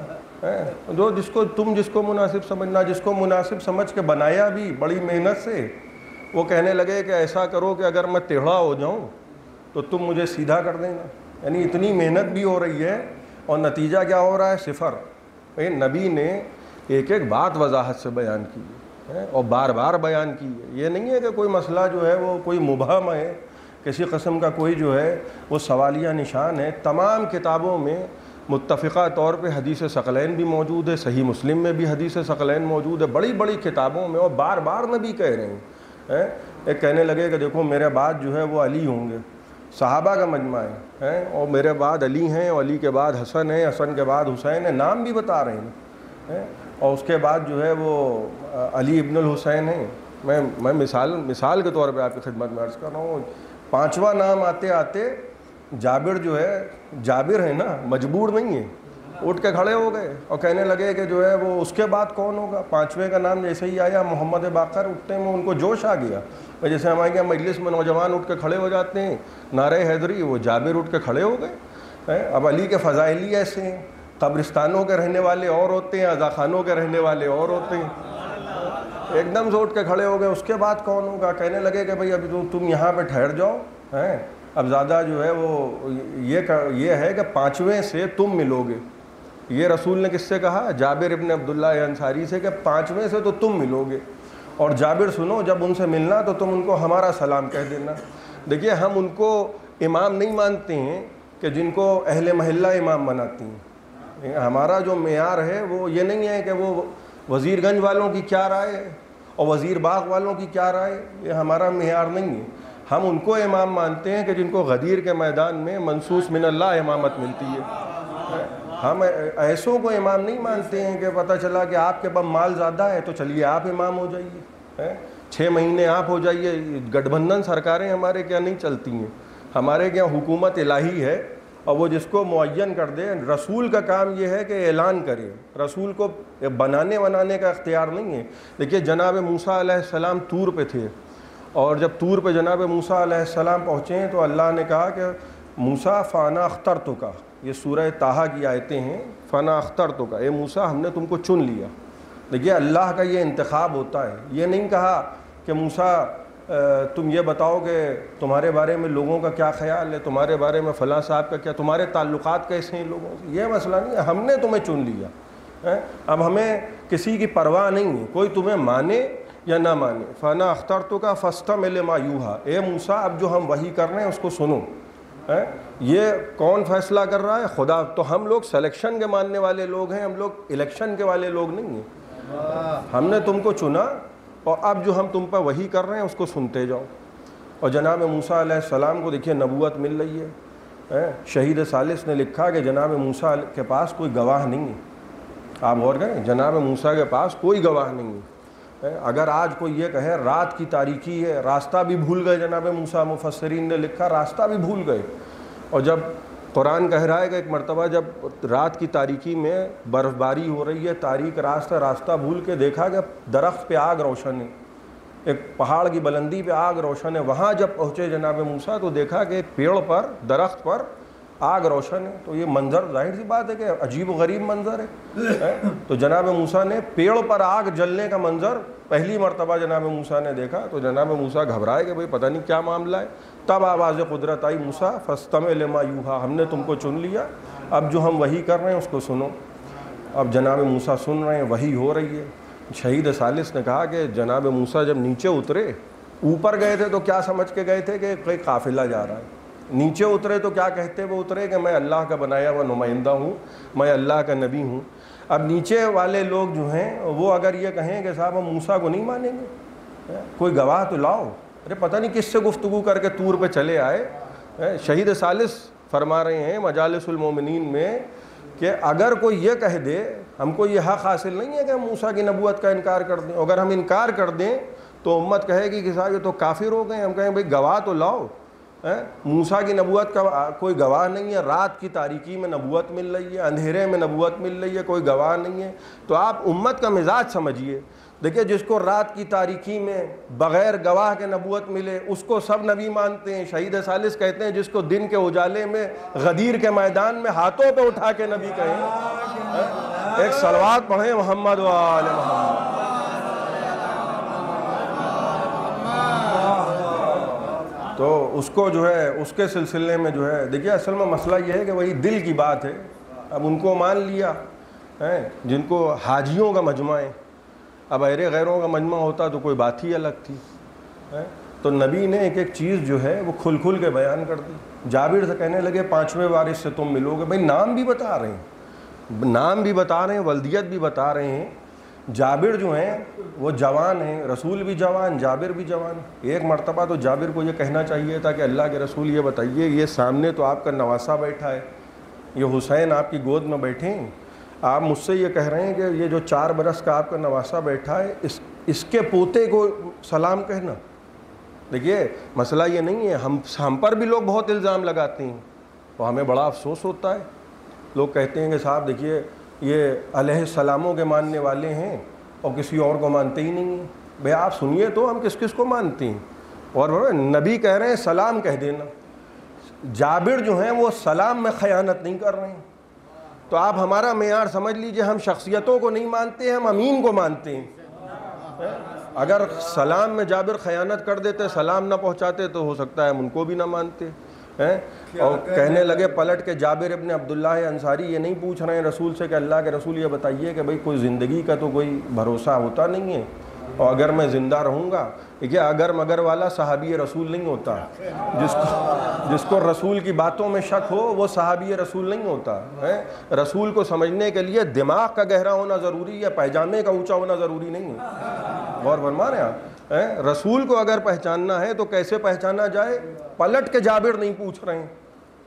جس کو مناسب سمجھنا، جس کو مناسب سمجھ کے بنایا بھی بڑی محنت سے، وہ کہنے لگے کہ ایسا کرو کہ اگر میں ٹیڑھا ہو جاؤں تو تم مجھے سیدھا کر دینا۔ یعنی اتنی محنت بھی ہو رہی ہے اور نتیجہ کیا ہو رہا ہے؟ صفر۔ نبی نے ایک ایک بات وضاحت سے بیان کی ہے اور بار بار بیان کی ہے۔ یہ نہیں ہے کہ کوئی مسئلہ جو ہے وہ کوئی مبہم ہے، کسی قسم کا کوئی جو ہے وہ سوالیہ نشان ہے۔ تمام کتابوں میں متفقہ طور پہ حدیث ثقلین بھی موجود ہے، صحیح مسلم میں بھی حدیث ثقلین موجود ہے، بڑی بڑی کتابوں میں، اور بار بار نبی کہہ رہے ہیں۔ ایک کہنے لگے کہ دیکھو میرے بعد جو ہے وہ علی ہوں گے، صحابہ کا مجمع ہے، اور میرے بعد علی ہیں، اور علی کے بعد حسن ہے، حسن کے بعد حسین ہے، نام بھی بتا رہے ہیں، اور اس کے بعد جو ہے وہ علی ابن الحسین ہیں۔ میں مثال کے طور پہ آپ کی خدمت میں عرض کر رہا ہوں، 5واں نام آتے آتے جابر جو ہے، جابر ہے نا، مجبور نہیں ہے، اٹھ کے کھڑے ہو گئے اور کہنے لگے کہ جو ہے وہ اس کے بعد کون ہوگا۔ 5ویں کا نام جیسے ہی آیا محمد باقر، اٹھتے میں ان کو جوش آ گیا، جیسے ہمارے یہاں مجلس میں نوجوان اٹھ کے کھڑے ہو جاتے ہیں نعرہ حیدری، وہ جابر اٹھ کے کھڑے ہو گئے۔ اب علی کے فضائلی ایسے ہیں، قبرستانوں کے رہنے والے اور ہوتے ہیں، عزاخانوں کے رہنے والے اور ہوتے ہیں، ایک دم سے اٹھ کے کھڑے ہو گئے، اس کے بعد کون ہوگا۔ کہنے لگے کہ بھائی ابھی تم یہاں پہ ٹھہر جاؤ، اب زیادہ جو ہے وہ یہ ہے کہ 5ویں سے تم ملو گے۔ یہ رسول نے کس سے کہا؟ جابر ابن عبداللہ انصاری سے، کہ 5ویں سے تو تم ملو گے، اور جابر سنو جب ان سے ملنا تو تم ان کو ہمارا سلام کہہ دینا۔ دیکھیے ہم ان کو امام نہیں مانتے ہیں کہ جن کو اہل محلہ امام بناتی ہیں۔ ہمارا جو معیار ہے وہ یہ نہیں ہے کہ وہ وزیر گنج والوں کی کیا رائے ہے اور وزیر باغ والوں کی کیا رائے، یہ ہمارا معیار نہیں ہے۔ ہم ان کو امام مانتے ہیں کہ جن کو غدیر کے میدان میں منصوص من اللہ امامت ملتی ہے۔ ہم ایسوں کو امام نہیں مانتے ہیں کہ پتہ چلا کہ آپ کے پاس مال زیادہ ہے تو چلیے آپ امام ہو جائیے، 6 مہینے آپ ہو جائیے۔ گٹھ بندھن سرکاریں ہمارے کیا نہیں چلتی ہیں، ہمارے کیا حکومت الہی ہے، اور وہ جس کو معین کر دے۔ رسول کا کام یہ ہے کہ اعلان کرے، رسول کو بنانے کا اختیار نہیں ہے۔ دیکھیے جناب موسیٰ علیہ السلام طور پہ تھے، اور جب طور پہ جناب موسیٰ علیہ السلام پہنچے تو اللہ نے کہا کہ موسیٰ فانا اخترتک، یہ سورہ طٰہٰ کی آیتیں ہیں، فانا اخترتک، اے موسیٰ ہم نے تم کو چن لیا۔ دیکھیے اللہ کا یہ انتخاب ہوتا ہے، یہ نہیں کہا کہ موسیٰ تم یہ بتاؤ کہ تمہارے بارے میں لوگوں کا کیا خیال ہے، تمہارے بارے میں فلاں صاحب کا کیا، تمہارے تعلقات کیسے ہیں لوگوں سے، یہ مسئلہ نہیں ہے، ہم نے تمہیں چن لیا۔ اب ہمیں کسی کی پرواہ نہیں ہے، کوئی تمہیں مانے یا نہ مانے۔ فانا اخترتک فاستمع لما یوحیٰ، اے موسیٰ اب جو ہم وحی کر رہے ہیں اس کو سنو۔ یہ کون فیصلہ کر رہا ہے؟ خدا۔ تو ہم لوگ سلیکشن کے ماننے والے لوگ ہیں، ہم لوگ الیکشن کے والے لوگ نہیں ہیں۔ ہم نے تم کو چنا، اور اب جو ہم تم پر وحی کر رہے ہیں اس کو سنتے جاؤ۔ اور جناب موسیٰ علیہ السلام کو دیکھیے نبوت مل رہی ہے۔ شہید ثالث نے لکھا کہ جناب موسیٰ کے پاس کوئی گواہ نہیں ہے۔ آپ غور کریں، جناب موسیٰ کے پاس کوئی گواہ نہیں ہے۔ اگر آج کوئی یہ کہے رات کی تاریکی ہے، راستہ بھی بھول گئے، جناب موسیٰ مفسرین نے لکھا راستہ بھی بھول گئے۔ اور جب قرآن کہہ رہا ہے کہ ایک مرتبہ جب رات کی تاریکی میں برف باری ہو رہی ہے، تاریک راستہ بھول کے دیکھا کہ درخت پہ آگ روشن ہے، ایک پہاڑ کی بلندی پہ آگ روشن ہے۔ وہاں جب پہنچے جناب موسیٰ تو دیکھا کہ ایک پیڑ پر، درخت پر آگ روشن ہے۔ تو یہ منظر ظاہر سی بات ہے کہ عجیب و غریب منظر ہے۔ تو جناب موسیٰ نے پیڑ پر آگ جلنے کا منظر پہلی مرتبہ جناب موسیٰ نے دیکھا، تو جناب موسیٰ گھبرائے کہ بھئی پتہ نہیں کیا معاملہ ہے۔ تب آواز قدرت آئی، موسیٰ فاستمع لما یوحیٰ، ہم نے تم کو چن لیا، اب جو ہم وحی کر رہے ہیں اس کو سنو۔ اب جناب موسیٰ سن رہے ہیں، وحی ہو رہی ہے۔ شہید ثالث نے کہا کہ جناب موسیٰ جب نیچے اترے، اوپر گئے تھے تو کیا سمجھ کے گئے تھے کہ کوئی قافلہ جا رہا ہے، نیچے اترے تو کیا کہتے وہ اترے کہ میں اللہ کا بنایا ہوا نمائندہ ہوں، میں اللہ کا نبی ہوں۔ اب نیچے والے لوگ جو ہیں وہ اگر یہ کہیں کہ صاحب ہم موسیٰ کو نہیں مانیں گے، کوئی گواہ تو لاؤ، ارے پتہ نہیں کس سے گفتگو کر کے طور پہ چلے آئے۔ شہید ثالث فرما رہے ہیں مجالس المومنین میں کہ اگر کوئی یہ کہہ دے، ہم کو یہ حق حاصل نہیں ہے کہ ہم موسیٰ کی نبوت کا انکار کر دیں، اگر ہم انکار کر دیں تو امت کہے گی کہ صاحب یہ تو کافر ہو گئے۔ ہم کہیں بھئی گواہ تو لاؤ، موسیٰ کی نبوت کا کوئی گواہ نہیں ہے، رات کی تاریکی میں نبوت مل رہی ہے، اندھیرے میں نبوت مل رہی ہے، کوئی گواہ نہیں ہے۔ تو آپ امت کا مزاج سمجھیے، دیکھیے جس کو رات کی تاریکی میں بغیر گواہ کے نبوت ملے اس کو سب نبی مانتے ہیں۔ شہید ثالث کہتے ہیں جس کو دن کے اجالے میں غدیر کے میدان میں ہاتھوں پہ اٹھا کے نبی کہیں۔ ایک صلوات پڑھیں محمد و آل محمد۔ تو اس کو جو ہے اس کے سلسلے میں جو ہے دیکھیے اصل میں مسئلہ یہ ہے کہ وہی دل کی بات ہے۔ اب ان کو مان لیا، ہیں جن کو حاجیوں کا مجمع ہے. اب اہل غیروں کا مجمع ہوتا تو کوئی بات ہی الگ تھی. تو نبی نے ایک ایک چیز جو ہے وہ کھل کھل کے بیان کر دی. جابر سے کہنے لگے 5ویں وارث سے تم ملو گے. بھائی نام بھی بتا رہے ہیں, ولدیت بھی بتا رہے ہیں. جابر جو ہیں وہ جوان ہیں, رسول بھی جوان, جابر بھی جوان. ایک مرتبہ تو جابر کو یہ کہنا چاہیے تھا کہ اللہ کے رسول یہ بتائیے, یہ سامنے تو آپ کا نواسہ بیٹھا ہے, یہ حسین آپ کی گود میں بیٹھے ہیں, آپ مجھ سے یہ کہہ رہے ہیں کہ یہ جو 4 برس کا آپ کا نواسہ بیٹھا ہے اس کے پوتے کو سلام کہنا. دیکھیے مسئلہ یہ نہیں ہے, ہم پر بھی لوگ بہت الزام لگاتے ہیں تو ہمیں بڑا افسوس ہوتا ہے. لوگ کہتے ہیں کہ صاحب دیکھیے یہ علیہ السلاموں کے ماننے والے ہیں اور کسی اور کو مانتے ہی نہیں ہیں. بھئی آپ سنیے تو ہم کس کس کو مانتے ہیں. اور نبی کہہ رہے ہیں سلام کہہ دینا. جابر جو ہیں وہ سلام میں خیانت نہیں کر رہے ہیں. تو آپ ہمارا معیار سمجھ لیجئے, ہم شخصیتوں کو نہیں مانتے, ہم امین کو مانتے ہیں. اگر سلام میں جابر خیانت کر دیتے, سلام نہ پہنچاتے, تو ہو سکتا ہے ہم ان کو بھی نہ مانتے. اور کہنے لگے پلٹ کے جابر ابن عبداللہ انصاری یہ نہیں پوچھ رہے ہیں رسول سے کہ اللہ کے رسول یہ بتائیے کہ بھئی کوئی زندگی کا تو کوئی بھروسہ ہوتا نہیں ہے, اور اگر میں زندہ رہوں گا, دیکھیے اگر مگر والا صحابی رسول نہیں ہوتا. جس کو رسول کی باتوں میں شک ہو وہ صحابی رسول نہیں ہوتا. رسول کو سمجھنے کے لیے دماغ کا گہرا ہونا ضروری ہے, پائجامے کا اونچا ہونا ضروری نہیں ہے. غور فرما رہے ہیں آپ. رسول کو اگر پہچاننا ہے تو کیسے پہچانا جائے؟ پلٹ کے جابر نہیں پوچھ رہے ہیں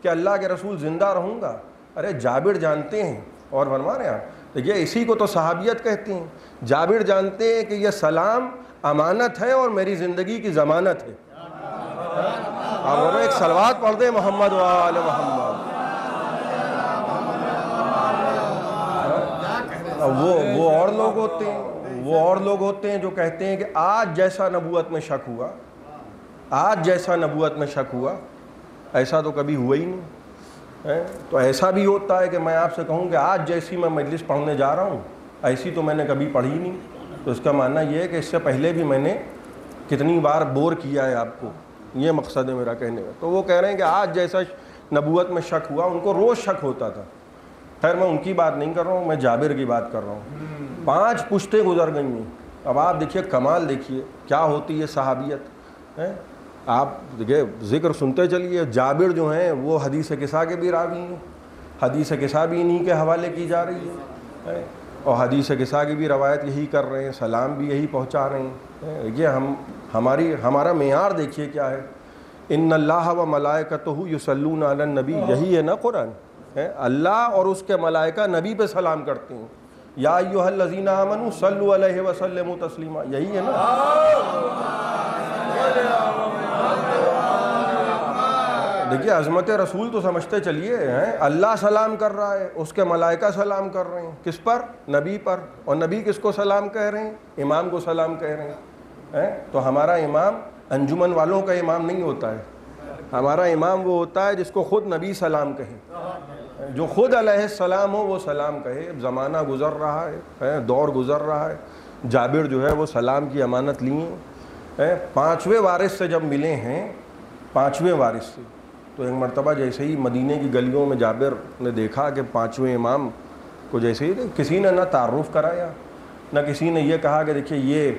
کہ اللہ کے رسول زندہ رہوں گا. ارے جابر جانتے ہیں, اور فرما رہے ہیں آپ, دیکھیے اسی کو تو صحابیت کہتے ہیں. جابر جانتے ہیں کہ یہ سلام امانت ہے اور میری زندگی کی ضمانت ہے. اور ایک صلوات پڑھ دیں محمد و آل محمد. وہ اور لوگ ہوتے ہیں جو کہتے ہیں کہ آج جیسا نبوت میں شک ہوا, ایسا تو کبھی ہوا ہی نہیں. تو ایسا بھی ہوتا ہے کہ میں آپ سے کہوں کہ آج جیسی میں مجلس پڑھنے جا رہا ہوں ایسی تو میں نے کبھی پڑھی نہیں. تو اس کا معنی یہ ہے کہ اس سے پہلے بھی میں نے کتنی بار بور کیا ہے آپ کو, یہ مقصد ہے میرا کہنے کا. تو وہ کہہ رہے ہیں کہ آج جیسا نبوت میں شک ہوا, ان کو روز شک ہوتا تھا. خیر میں ان کی بات نہیں کر رہا ہوں, میں جابر کی بات کر رہا ہوں. 5 پشتیں گزر گئی ہیں. اب آپ دیکھیے کمال, دیکھیے کیا ہوتی ہے صحابیت. آپ دیکھیے ذکر سنتے چلیے. جابر جو ہیں وہ حدیث قصہ کے بھی راوی ہیں, حدیث قصہ بھی انہی کے حوالے کی جا رہی ہے, اور حدیث قصہ کی بھی روایت یہی کر رہے ہیں, سلام بھی یہی پہنچا رہے ہیں. یہ ہمارا معیار دیکھیے کیا ہے. ان اللہ و ملائکتہ یصلون علی النبی, یہی ہے نا قرآن. اللہ اور اس کے ملائکہ نبی پہ سلام کرتے ہیں. یا ایھا الذین آمنوا صلوا علیہ وسلموا تسلیما, یہی ہے نا. دیکھیے عظمت رسول تو سمجھتے چلیے. اللہ سلام کر رہا ہے, اس کے ملائکہ سلام کر رہے ہیں, کس پر؟ نبی پر. اور نبی کس کو سلام کہہ رہے ہیں؟ امام کو سلام کہہ رہے ہیں. تو ہمارا امام انجمن والوں کا امام نہیں ہوتا ہے. ہمارا امام وہ ہوتا ہے جس کو خود نبی سلام کہے, جو خود علیہ السلام ہو وہ سلام کہے. زمانہ گزر رہا ہے, دور گزر رہا ہے. جابر جو ہے وہ سلام کی امانت لیے. 5ویں وارث سے جب ملے ہیں, 5ویں وارث سے, تو ایک مرتبہ جیسے ہی مدینے کی گلیوں میں جابر نے دیکھا کہ 5ویں امام کو جیسے ہی کسی نے نہ تعارف کرایا, نہ کسی نے یہ کہا کہ دیکھیے یہ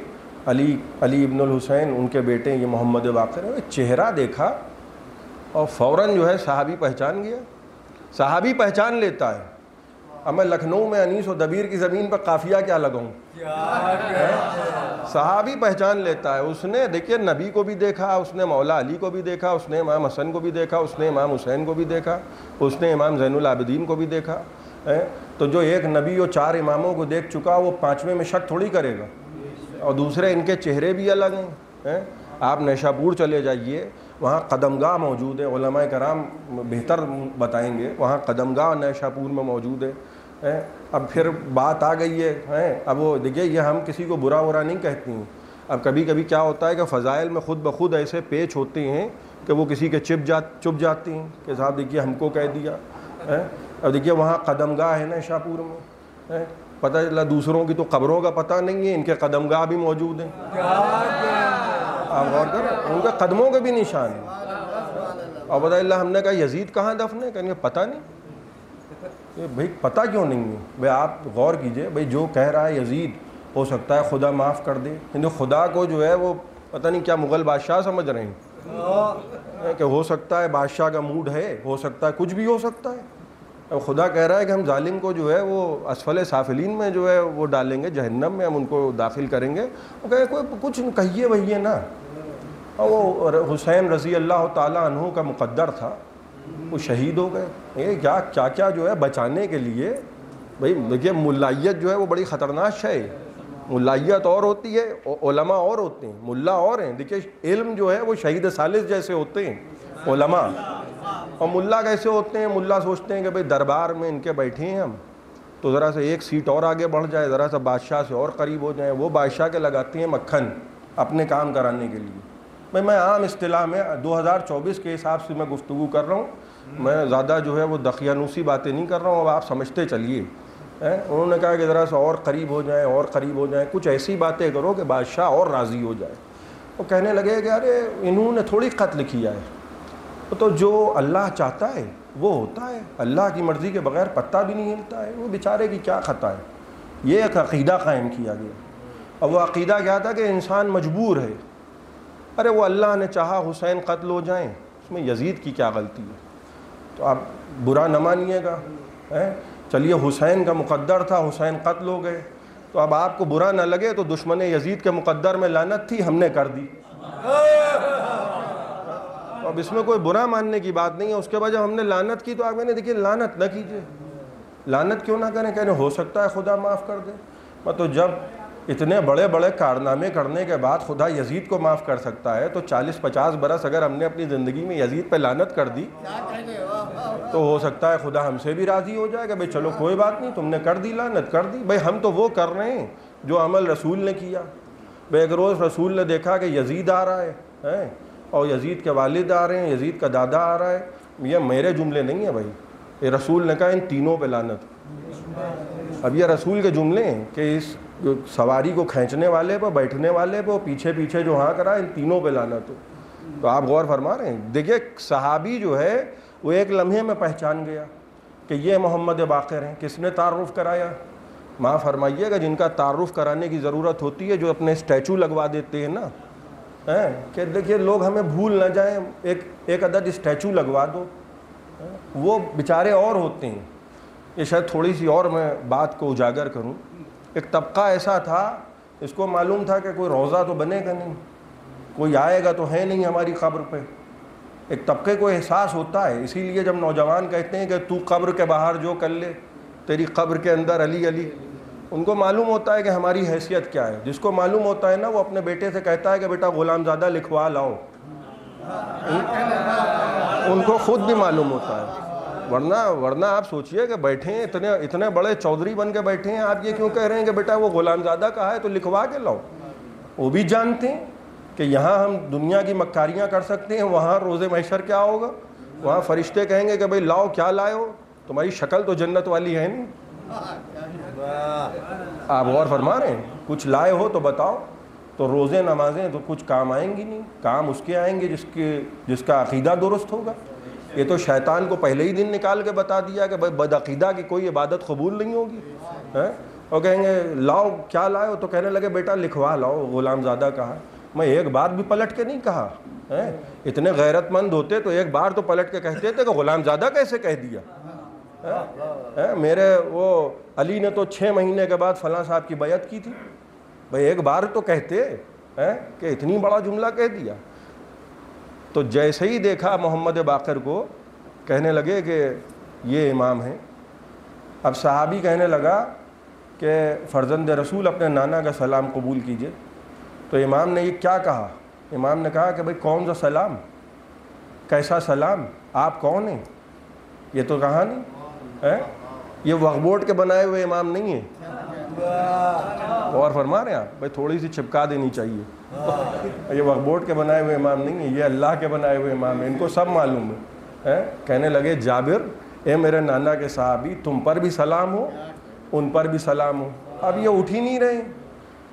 علی ابن الحسین ان کے بیٹے, یہ محمد باقر. چہرہ دیکھا اور فوراً جو ہے صحابی پہچان گیا. صحابی پہچان لیتا ہے. اب میں لکھنؤ میں انیس و دبیر کی زمین پر قافیہ کیا لگاؤں, صحابی پہچان لیتا ہے. اس نے دیکھیے نبی کو بھی دیکھا, اس نے مولا علی کو بھی دیکھا, اس نے امام حسن کو بھی دیکھا, اس نے امام حسین کو بھی دیکھا, اس نے امام زین العابدین کو بھی دیکھا. تو جو ایک نبی اور 4 اماموں کو دیکھ چکا وہ 5ویں میں شک تھوڑی کرے گا. اور دوسرے ان کے چہرے بھی الگ ہیں. آپ نیشاپور چلے جائیے, وہاں قدم گاہ موجود ہے. علماء کرام بہتر بتائیں گے, وہاں قدم گاہ نیشاپور میں موجود ہے. اب پھر بات آ گئی ہے, اب وہ دیکھیے یہ ہم کسی کو برا نہیں کہتے ہیں. اب کبھی کبھی کیا ہوتا ہے کہ فضائل میں خود بخود ایسے پیچ ہوتے ہیں کہ وہ کسی کے چپ جاتے ہیں کہ صاحب دیکھیے ہم کو کہہ دیا. اب دیکھیے وہاں قدم گاہ ہے نیشاپور میں, پتہ چلا دوسروں کی تو قبروں کا پتہ نہیں ہے, ان کے قدم گاہ بھی موجود ہیں. آپ غور کریں, ان کے قدموں کے بھی نشان ہیں. اور بتا اللہ ہم نے کہا یزید کہاں دفن ہے, کہیں گے پتہ نہیں. بھائی پتہ کیوں نہیں ہے؟ بھائی آپ غور کیجئے، بھائی جو کہہ رہا ہے یزید ہو سکتا ہے خدا معاف کر دے، یعنی خدا کو جو ہے وہ پتہ نہیں کیا مغل بادشاہ سمجھ رہے ہیں کہ ہو سکتا ہے بادشاہ کا موڈ ہے، ہو سکتا ہے کچھ بھی ہو سکتا ہے. اب خدا کہہ رہا ہے کہ ہم ظالم کو جو ہے وہ اسفل سافلین میں جو ہے وہ ڈالیں گے، جہنم میں ہم ان کو داخل کریں گے. وہ کہے کوئی کچھ کہیے وہی نا. اور وہ حسین رضی اللہ تعالیٰ عنہ کا مقدر تھا، وہ شہید ہو گئے. یہ کیا کیا جو ہے بچانے کے لیے. بھائی دیکھیے ملائیت جو ہے وہ بڑی خطرناک شے ہے. ملائیت اور ہوتی ہے، علماء اور ہوتے ہیں، ملا اور ہیں. دیکھیے علم جو ہے وہ شہید ثالث جیسے ہوتے ہیں علماء، اور ملا کیسے ہوتے ہیں؟ ملا سوچتے ہیں کہ بھئی دربار میں ان کے بیٹھے ہیں ہم، تو ذرا سا ایک سیٹ اور آگے بڑھ جائے، ذرا سا بادشاہ سے اور قریب ہو جائیں. وہ بادشاہ کے لگاتے ہیں مکھن اپنے کام کرانے کے لیے. میں عام اصطلاح میں 2024 کے حساب سے میں گفتگو کر رہا ہوں، میں زیادہ جو ہے وہ دقیانوسی باتیں نہیں کر رہا ہوں. اب آپ سمجھتے چلیے. انہوں نے کہا کہ ذرا سا اور قریب ہو جائیں، اور قریب ہو جائیں، کچھ ایسی باتیں کرو کہ بادشاہ اور راضی ہو جائے. وہ کہنے لگے کہ ارے انہوں نے تھوڑی قتل کیا ہے، تو جو اللہ چاہتا ہے وہ ہوتا ہے، اللہ کی مرضی کے بغیر پتہ بھی نہیں ہلتا ہے. وہ بیچارے کی کیا خطا ہے؟ یہ ایک عقیدہ قائم کیا گیا. اور وہ عقیدہ کیا تھا کہ انسان مجبور ہے. ارے وہ اللہ نے چاہا حسین قتل ہو جائیں، اس میں یزید کی کیا غلطی ہے؟ تو آپ برا نہ مانیے گا. چلیے حسین کا مقدر تھا، حسین قتل ہو گئے، تو اب آپ کو برا نہ لگے تو دشمن یزید کے مقدر میں لعنت تھی، ہم نے کر دی. اب اس میں کوئی برا ماننے کی بات نہیں ہے. اس کے بعد جب ہم نے لعنت کی تو آپ کہنے دیکھیے لعنت نہ کیجیے. لعنت کیوں نہ کریں؟ کہنے ہو سکتا ہے خدا معاف کر دے. تو جب اتنے بڑے بڑے کارنامے کرنے کے بعد خدا یزید کو معاف کر سکتا ہے، تو 40-50 برس اگر ہم نے اپنی زندگی میں یزید پہ لعنت کر دی تو ہو سکتا ہے خدا ہم سے بھی راضی ہو جائے گا. بھئی چلو کوئی بات نہیں، تم نے کر دی لعنت، کر دی. بھئی ہم تو وہ کر رہے ہیں جو عمل رسول نے کیا. بھئی ایک روز رسول نے دیکھا کہ یزید آ رہا ہے اور یزید کے والد آ رہے ہیں، یزید کا دادا آ رہا ہے. یہ میرے جملے نہیں ہیں بھائی، یہ رسول نے کہا ان تینوں پہ لعنت. اب یہ رسول کے جملے ہیں کہ اس سواری کو کھینچنے والے پہ، بیٹھنے والے پہ، پیچھے پیچھے جو ہاں کرا، ان تینوں پہ لعنت ہو. تو آپ غور فرما رہے ہیں. دیکھیے صحابی جو ہے وہ ایک لمحے میں پہچان گیا کہ یہ محمد باقر ہیں. کس نے تعارف کرایا؟ ماں فرمائیے گا جن کا تعارف کرانے کی ضرورت ہوتی ہے، جو اپنے اسٹیچو لگوا دیتے ہیں نا، کہ دیکھیے لوگ ہمیں بھول نہ جائیں، ایک عدد اسٹیچو لگوا دو. وہ بیچارے اور ہوتے ہیں. یہ شاید تھوڑی سی اور میں بات کو اجاگر کروں. ایک طبقہ ایسا تھا، اس کو معلوم تھا کہ کوئی روضہ تو بنے گا نہیں، کوئی آئے گا تو ہے نہیں ہماری قبر پہ. ایک طبقے کو احساس ہوتا ہے، اسی لیے جب نوجوان کہتے ہیں کہ تو قبر کے باہر جو کر لے، تیری قبر کے اندر علی علی، ان کو معلوم ہوتا ہے کہ ہماری حیثیت کیا ہے. جس کو معلوم ہوتا ہے نا، وہ اپنے بیٹے سے کہتا ہے کہ بیٹا غلام زادہ لکھوا لاؤ. ان کو خود بھی معلوم ہوتا ہے. ورنہ آپ سوچئے کہ بیٹھے ہیں اتنے بڑے چودھری بن کے بیٹھے ہیں، آپ یہ کیوں کہہ رہے ہیں کہ بیٹا وہ غلام زادہ کہا ہے تو لکھوا کے لاؤ. وہ بھی جانتے ہیں کہ یہاں ہم دنیا کی مکاریاں کر سکتے ہیں، وہاں روز محشر کیا ہوگا؟ وہاں فرشتے کہیں گے کہ بھئی لاؤ، کیا لائے ہو؟ تمہاری شکل تو جنت والی ہے نہیں. آپ غور فرما رہے ہیں؟ کچھ لائے ہو تو بتاؤ. تو روزے نمازیں تو کچھ کام آئیں گی نہیں. کام اس کے آئیں گے جس کا عقیدہ درست ہوگا. یہ تو شیطان کو پہلے ہی دن نکال کے بتا دیا کہ بھائی بدعقیدہ کی کوئی عبادت قبول نہیں ہوگی. اور کہیں گے لاؤ، کیا لائے ہو؟ تو کہنے لگے بیٹا لکھوا لاؤ، غلام زادہ کہا. میں ایک بار بھی پلٹ کے نہیں کہا. اتنے غیرت مند ہوتے تو ایک بار تو پلٹ کے کہتے تھے کہ غلام زادہ کیسے کہہ دیا. میرے وہ علی نے تو 6 مہینے کے بعد فلاں صاحب کی بیعت کی تھی. بھائی ایک بار تو کہتے کہ اتنی بڑا جملہ کہہ دیا. تو جیسے ہی دیکھا محمد باقر کو، کہنے لگے کہ یہ امام ہیں. اب صحابی کہنے لگا کہ فرزند رسول اپنے نانا کا سلام قبول کیجئے. تو امام نے یہ کیا کہا؟ امام نے کہا کہ بھئی کون سا سلام، کیسا سلام، آپ کون ہیں؟ یہ تو کہا نہیں ہے، یہ وقف بورڈ کے بنائے ہوئے امام نہیں ہیں. اور فرما رہے ہیں آپ، بھئی تھوڑی سی چپکا دینی چاہیے. یہ وقف بورڈ کے بنائے ہوئے امام نہیں ہیں، یہ اللہ کے بنائے ہوئے امام ہیں. ان کو سب معلوم ہے. کہنے لگے جابر، اے میرے نانا کے صحابی، تم پر بھی سلام ہو، ان پر بھی سلام ہو. اب یہ اٹھ ہی نہیں رہے.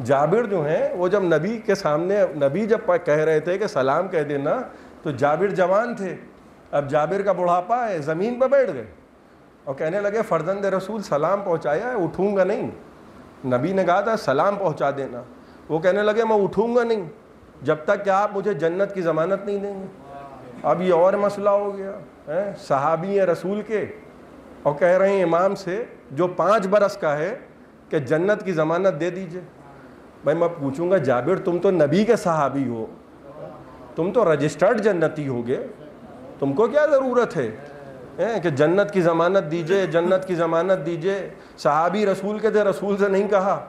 جابر جو ہیں وہ جب نبی کے سامنے، نبی جب کہہ رہے تھے کہ سلام کہہ دینا، تو جابر جوان تھے. اب جابر کا بڑھاپا ہے، زمین پہ بیٹھ گئے. اور کہنے لگے فرزند رسول سلام پہنچایا ہے, اٹھوں گا نہیں. نبی نے کہا تھا سلام پہنچا دینا. وہ کہنے لگے میں اٹھوں گا نہیں جب تک کہ آپ مجھے جنت کی ضمانت نہیں دیں گے. اب یہ اور مسئلہ ہو گیا, صحابی ہیں رسول کے اور کہہ رہے ہیں امام سے جو 5 برس کا ہے کہ جنت کی ضمانت دے دیجئے. بھائی میں پوچھوں گا جابر تم تو نبی کے صحابی ہو, تم تو رجسٹرڈ جنتی ہوگے, تم کو کیا ضرورت ہے کہ جنت کی ضمانت دیجئے, جنت کی ضمانت دیجئے. صحابی رسول کے تھے, رسول سے نہیں کہا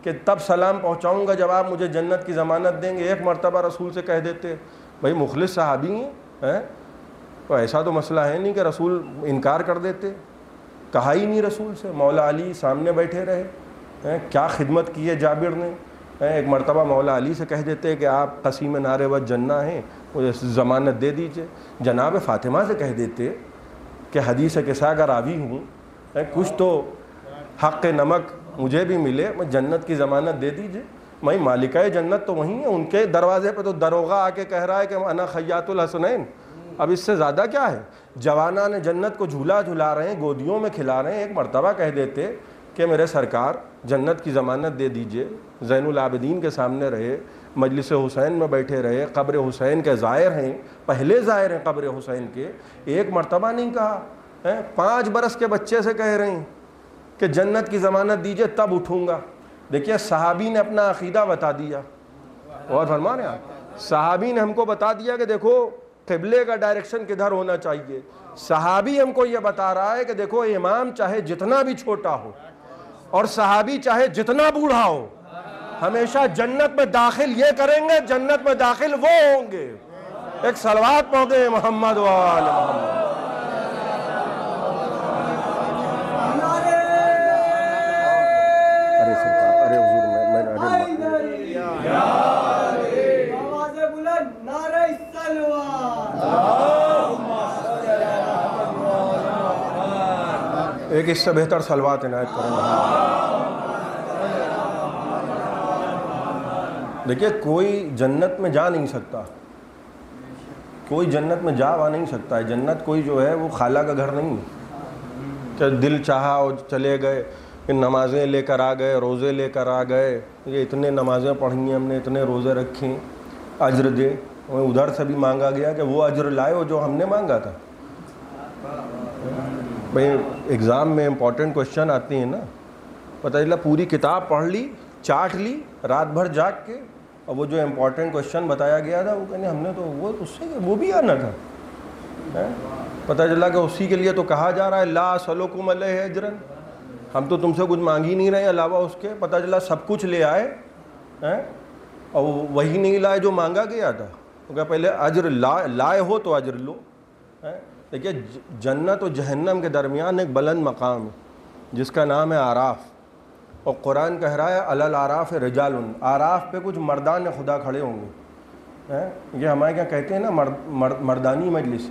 کہ تب سلام پہنچاؤں گا جب آپ مجھے جنت کی ضمانت دیں گے. ایک مرتبہ رسول سے کہہ دیتے. بھائی مخلص صحابی ہیں, تو ایسا تو مسئلہ ہے نہیں کہ رسول انکار کر دیتے. کہا ہی نہیں رسول سے. مولا علی سامنے بیٹھے رہے, کیا خدمت کی ہے جابر نے. ایک مرتبہ مولا علی سے کہہ دیتے کہ آپ قسیم نار و جنہ ہیں, مجھے ضمانت دے دیجئے. جناب فاطمہ سے کہہ دیتے کہ حدیث قصہ کا راوی ہوں, کچھ تو حق نمک مجھے بھی ملے, میں جنت کی ضمانت دے دیجئے. میں مالکہ جنت تو وہیں ہیں, ان کے دروازے پہ تو دروغہ آ کے کہہ رہا ہے کہ انا خیاط الحسنین. اب اس سے زیادہ کیا ہے. جوانان جنت کو جھولا جھلا رہے ہیں, گودیوں میں کھلا رہے ہیں. ایک مرتبہ کہہ دیتے کہ میرے سرکار جنت کی ضمانت دے دیجئے. زین العابدین کے سامنے رہے, مجلس حسین میں بیٹھے رہے, قبر حسین کے زائر ہیں, پہلے زائر ہیں قبر حسین کے. ایک مرتبہ نہیں کہا. 5 برس کے بچے سے کہہ رہے ہیں کہ جنت کی ضمانت دیجئے تب اٹھوں گا. دیکھیے صحابی نے اپنا عقیدہ بتا دیا. اور فرما رہے ہیں آپ, صحابی نے ہم کو بتا دیا کہ دیکھو قبلے کا ڈائریکشن کدھر ہونا چاہیے. صحابی ہم کو یہ بتا رہا ہے کہ دیکھو امام چاہے جتنا بھی چھوٹا ہو اور صحابی چاہے جتنا بوڑھا ہو, ہمیشہ جنت میں داخل یہ کریں گے, جنت میں داخل وہ ہوں گے. ایک صلوات پڑھیں محمد و آل محمد. ارے سرکار, ارے حضور ایک اس سے بہتر صلوات عنایت کریں. دیکھیے کوئی جنت میں جا نہیں سکتا, کوئی جنت میں جا نہیں سکتا ہے. جنت کوئی جو ہے وہ خالہ کا گھر نہیں کہ دل چاہا اور چلے گئے, نمازیں لے کر آ گئے, روزے لے کر آ گئے, یہ اتنے نمازیں پڑھی ہیں ہم نے, اتنے روزے رکھیں, اجر دے. ادھر سے بھی مانگا گیا کہ وہ اجر لائے ہو جو ہم نے مانگا تھا. بھئی ایگزام میں امپورٹنٹ کوشچن آتے ہیں نا, پتہ چلا پوری کتاب پڑھ لی, چاٹ لی رات بھر جاگ کے, اور وہ جو امپورٹنٹ کوشچن بتایا گیا تھا وہ کہنے ہم نے تو وہ اس سے وہ بھی آنا تھا. پتہ چلا کہ اسی کے لیے تو کہا جا رہا ہے لا اسألکم علیہ اجرا, ہم تو تم سے کچھ مانگ ہی نہیں رہے علاوہ اس کے. پتہ چلا سب کچھ لے آئے اور وہی نہیں لائے جو مانگا گیا تھا. کیونکہ پہلے اجر لائے ہو تو اجر لو. دیکھیے جنت و جہنم کے درمیان ایک بلند مقام ہے جس کا نام ہے آراف, اور قرآن کہہ رہا ہے علی الاعراف رجال. آراف پہ کچھ مردان خدا کھڑے ہوں گے. یہ ہمارے کیا کہتے ہیں نا مردانی مجلس.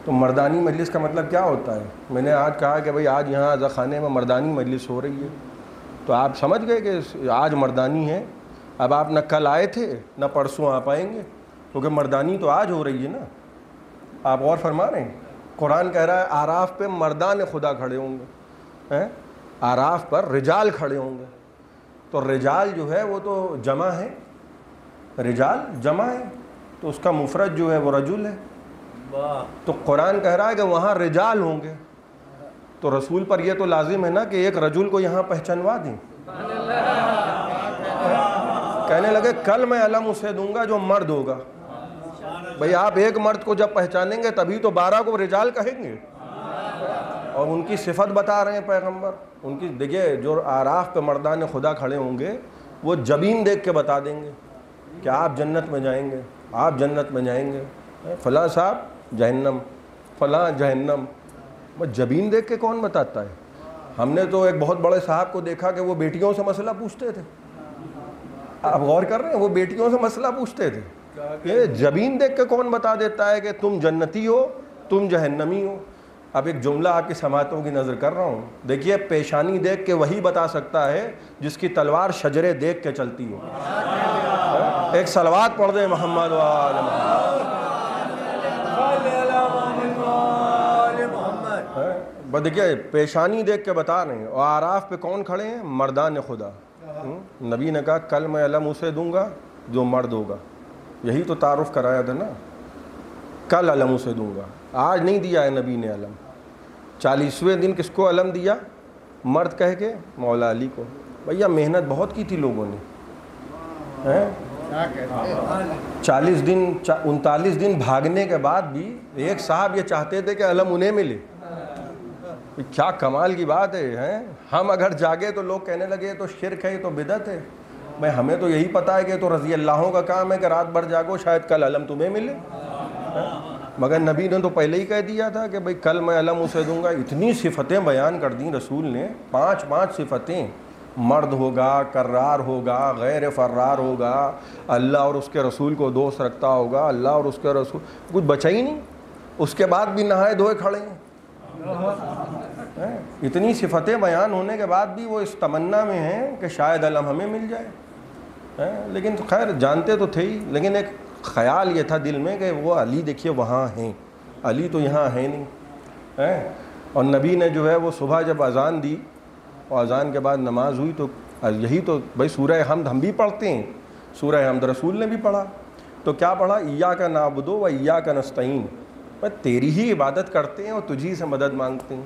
تو مردانی مجلس کا مطلب کیا ہوتا ہے. میں نے آج کہا کہ بھئی آج یہاں عزا خانے میں مردانی مجلس ہو رہی ہے, تو آپ سمجھ گئے کہ آج مردانی ہے. اب آپ نہ کل آئے تھے نہ پرسوں آ پائیں گے, کیونکہ مردانی تو آج ہو رہی ہے نا. آپ اور فرما رہے ہیں, قرآن کہہ رہا ہے آراف پہ مردان خدا کھڑے ہوں گے, آراف پر رجال کھڑے ہوں گے. تو رجال جو ہے وہ تو جمع ہے, رجال جمع ہے, تو اس کا مفرد جو ہے وہ رجل ہے. تو قرآن کہہ رہا ہے کہ وہاں رجال ہوں گے, تو رسول پر یہ تو لازم ہے نا کہ ایک رجل کو یہاں پہچانوا دیں. کہنے لگے کل میں علم اسے دوں گا جو مرد ہوگا. بھئی آپ ایک مرد کو جب پہچانیں گے تبھی تو 12 کو رجال کہیں گے. اور ان کی صفت بتا رہے ہیں پیغمبر. ان کی دیکھیے جو آراف پہ مردان خدا کھڑے ہوں گے وہ جبین دیکھ کے بتا دیں گے کہ آپ جنت میں جائیں گے, آپ جنت میں جائیں گے, فلاں صاحب جہنم, فلاں جہنم. وہ جبین دیکھ کے کون بتاتا ہے. ہم نے تو ایک بہت بڑے صاحب کو دیکھا کہ وہ بیٹیوں سے مسئلہ پوچھتے تھے. آپ غور کر رہے ہیں, وہ بیٹیوں سے مسئلہ پوچھتے تھے. یہ جبین دیکھ کے کون بتا دیتا ہے کہ تم جنتی ہو تم جہنمی ہو. اب ایک جملہ آپ کی سماعتوں کی نظر کر رہا ہوں. دیکھیے پیشانی دیکھ کے وہی بتا سکتا ہے جس کی تلوار شجرے دیکھ کے چلتی ہو. ایک صلوات پڑھ دیں محمد و آل محمد. بس دیکھیے پیشانی دیکھ کے بتا رہے ہیں. اور آراف پہ کون کھڑے ہیں؟ مردان خدا. نبی نے کہا کل میں علم اسے دوں گا جو مرد ہوگا. یہی تو تعارف کرایا تھا نا, کل علم اسے دوں گا. آج نہیں دیا ہے نبی نے علم. 40ویں دن کس کو علم دیا؟ مرد کہہ کے مولا علی کو. بھیا محنت بہت کی تھی لوگوں نے, 40 دن 39 دن بھاگنے کے بعد بھی ایک صاحب یہ چاہتے تھے کہ علم انہیں ملے. کیا کمال کی بات ہے. ہم اگر جاگے تو لوگ کہنے لگے تو شرک ہے, یہ تو بدعت ہے. بھائی ہمیں تو یہی پتہ ہے کہ تو رضی اللہوں کا کام ہے کہ رات بھر جاگو شاید کل علم تمہیں ملے. مگر نبی نے تو پہلے ہی کہہ دیا تھا کہ بھائی کل میں علم اسے دوں گا. اتنی صفتیں بیان کر دیں رسول نے, 5 صفتیں. مرد ہوگا, کرار ہوگا, غیر فرار ہوگا, اللہ اور اس کے رسول کو دوست رکھتا ہوگا, اللہ اور اس کے رسول, کچھ بچا ہی نہیں. اس کے بعد بھی نہائے دھوئے کھڑے ہیں. اتنی صفتیں بیان ہونے کے بعد بھی وہ اس تمنا میں ہیں کہ شاید علم ہمیں مل جائے. لیکن خیر جانتے تو تھے ہی, لیکن ایک خیال یہ تھا دل میں کہ وہ علی دیکھیے وہاں ہیں, علی تو یہاں ہے نہیں. اور نبی نے جو ہے وہ صبح جب اذان دی اور اذان کے بعد نماز ہوئی تو یہی تو بھائی سورہ حمد ہم بھی پڑھتے ہیں, سورہ حمد رسول نے بھی پڑھا. تو کیا پڑھا؟ ایاک نعبد و ایاک نستعین. تیری ہی عبادت کرتے ہیں اور تجھی سے مدد مانگتے ہیں.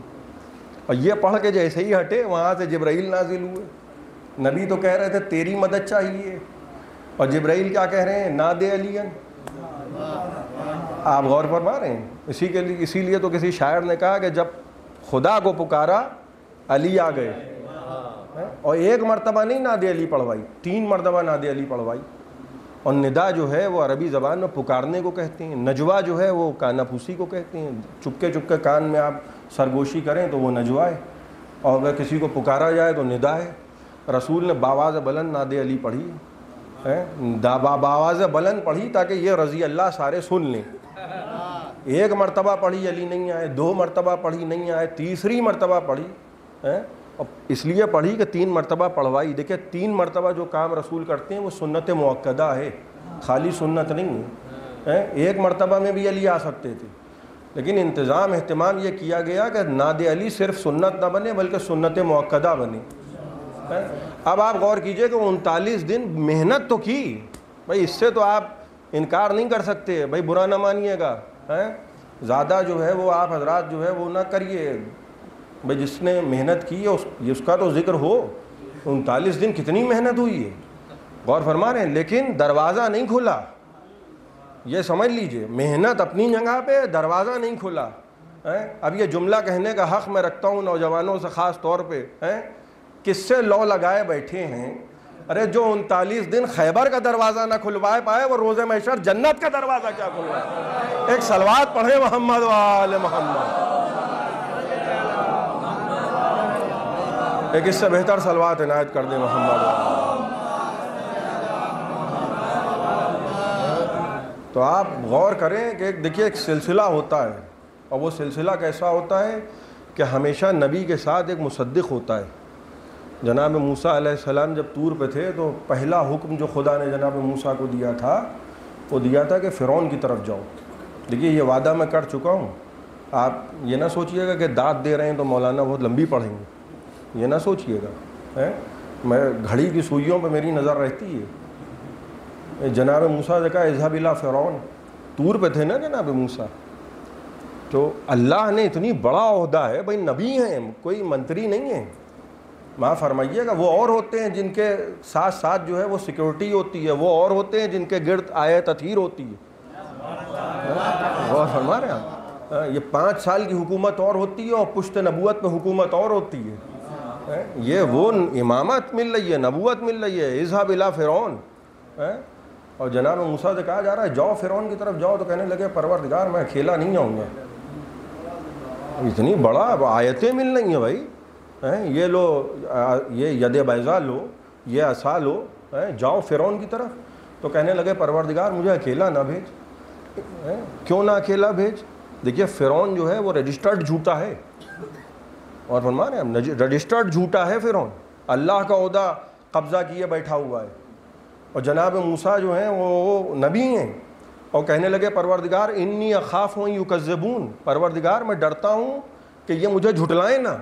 اور یہ پڑھ کے جیسے ہی ہٹے وہاں سے جبرائیل نازل ہوئے. نبی تو کہہ رہے تھے تیری مدد چاہیے, اور جبرائیل کیا کہہ رہے ہیں؟ نادے علی. آپ غور فرما رہے ہیں. اسی لیے تو کسی شاعر نے کہا کہ جب خدا کو پکارا علی آ گئے. اور ایک مرتبہ نہیں نادے علی پڑھوائی, 3 مرتبہ نادے علی پڑھوائی. اور ندا جو ہے وہ عربی زبان میں پکارنے کو کہتے ہیں. نجوا جو ہے وہ کانا پھوسی کو کہتے ہیں. چپکے چپکے کان میں آپ سرگوشی کریں تو وہ نجوا ہے, اور اگر کسی کو پکارا جائے تو ندا ہے. رسول نے باواز بلند نادے علی پڑھی ہے, باواز بلند پڑھی تاکہ یہ رضی اللہ سارے سن لیں. 1 مرتبہ پڑھی علی نہیں آئے, 2 مرتبہ پڑھی نہیں آئے, تیسری مرتبہ پڑھی. اور اس لیے پڑھی کہ 3 مرتبہ پڑھوائی. دیکھیں 3 مرتبہ جو کام رسول کرتے ہیں وہ سنت مؤکدہ ہے, خالی سنت نہیں ہے. 1 مرتبہ میں بھی علی آ سکتے تھے, لیکن انتظام اہتمام یہ کیا گیا کہ ناد علی صرف سنت نہ بنے بلکہ سنت مؤکدہ بنے. اب آپ غور کیجئے کہ 39 دن محنت تو کی. بھائی اس سے تو آپ انکار نہیں کر سکتے. بھائی برا نہ مانیے گا, زیادہ جو ہے وہ آپ حضرات جو ہے وہ نہ کریے. بھائی جس نے محنت کی ہے اس کا تو ذکر ہو. 39 دن کتنی محنت ہوئی ہے, غور فرما رہے ہیں. لیکن دروازہ نہیں کھلا, یہ سمجھ لیجئے. محنت اپنی جگہ پہ, دروازہ نہیں کھلا. اب یہ جملہ کہنے کا حق میں رکھتا ہوں نوجوانوں سے خاص طور پہ. کس سے لو لگائے بیٹھے ہیں. ارے جو 39 دن خیبر کا دروازہ نہ کھلوائے پائے وہ روز محشر جنت کا دروازہ کیا کھلوائے. ایک صلوات پڑھے محمد و آل محمد. ایک اس سے بہتر صلوات عنایت کر دیں محمد. تو آپ غور کریں کہ دیکھیے ایک سلسلہ ہوتا ہے, اور وہ سلسلہ کیسا ہوتا ہے کہ ہمیشہ نبی کے ساتھ ایک مصدق ہوتا ہے. جناب موسیٰ علیہ السلام جب طور پہ تھے تو پہلا حکم جو خدا نے جناب موسیٰ کو دیا تھا وہ دیا تھا کہ فرعون کی طرف جاؤ. دیکھیے یہ وعدہ میں کر چکا ہوں. آپ یہ نہ سوچئے گا کہ داد دے رہے ہیں تو مولانا بہت لمبی پڑھیں گے, یہ نہ سوچئے گا. میں گھڑی کی سوئیوں پہ میری نظر رہتی ہے. جناب موسیٰ نے کہا اذهب الی فرعون. طور پہ تھے نا جناب موسیٰ, تو اللہ نے اتنی بڑا عہدہ ہے. بھائی نبی ہیں, کوئی منتری نہیں ہیں. معاف فرمائیے گا, وہ اور ہوتے ہیں جن کے ساتھ ساتھ جو ہے وہ سیکورٹی ہوتی ہے, وہ اور ہوتے ہیں جن کے گرد آیت تطہیر ہوتی ہے. غور فرما رہے ہیں. یہ 5 سال کی حکومت اور ہوتی ہے اور پشت نبوت پہ حکومت اور ہوتی ہے. یہ وہ امامت مل رہی ہے, نبوت مل رہی ہے. اذهب الی فرعون. اور جناب موسیٰ سے کہا جا رہا ہے جاؤ فرعون کی طرف جاؤ, تو کہنے لگے پروردگار میں اکیلا نہیں جاؤں گا. اتنی بڑا آیتیں مل رہی ہیں بھائی. یہ لو, یہ ید بیضا لو, یہ عصا لو, جاؤ فرعون کی طرف. تو کہنے لگے پروردگار مجھے اکیلا نہ بھیج. کیوں نہ اکیلا بھیج؟ دیکھیے فرعون جو ہے وہ رجسٹرڈ جھوٹا ہے. اور فرما رہے ہیں رجسٹرڈ جھوٹا ہے فرعون. اللہ کا عہدہ قبضہ کیے بیٹھا ہوا ہے. اور جناب موسیٰ جو ہیں وہ نبی ہیں, اور کہنے لگے پروردگار انی اخاف ان یکذبون. پروردگار میں ڈرتا ہوں کہ یہ مجھے جھٹلائیں نا.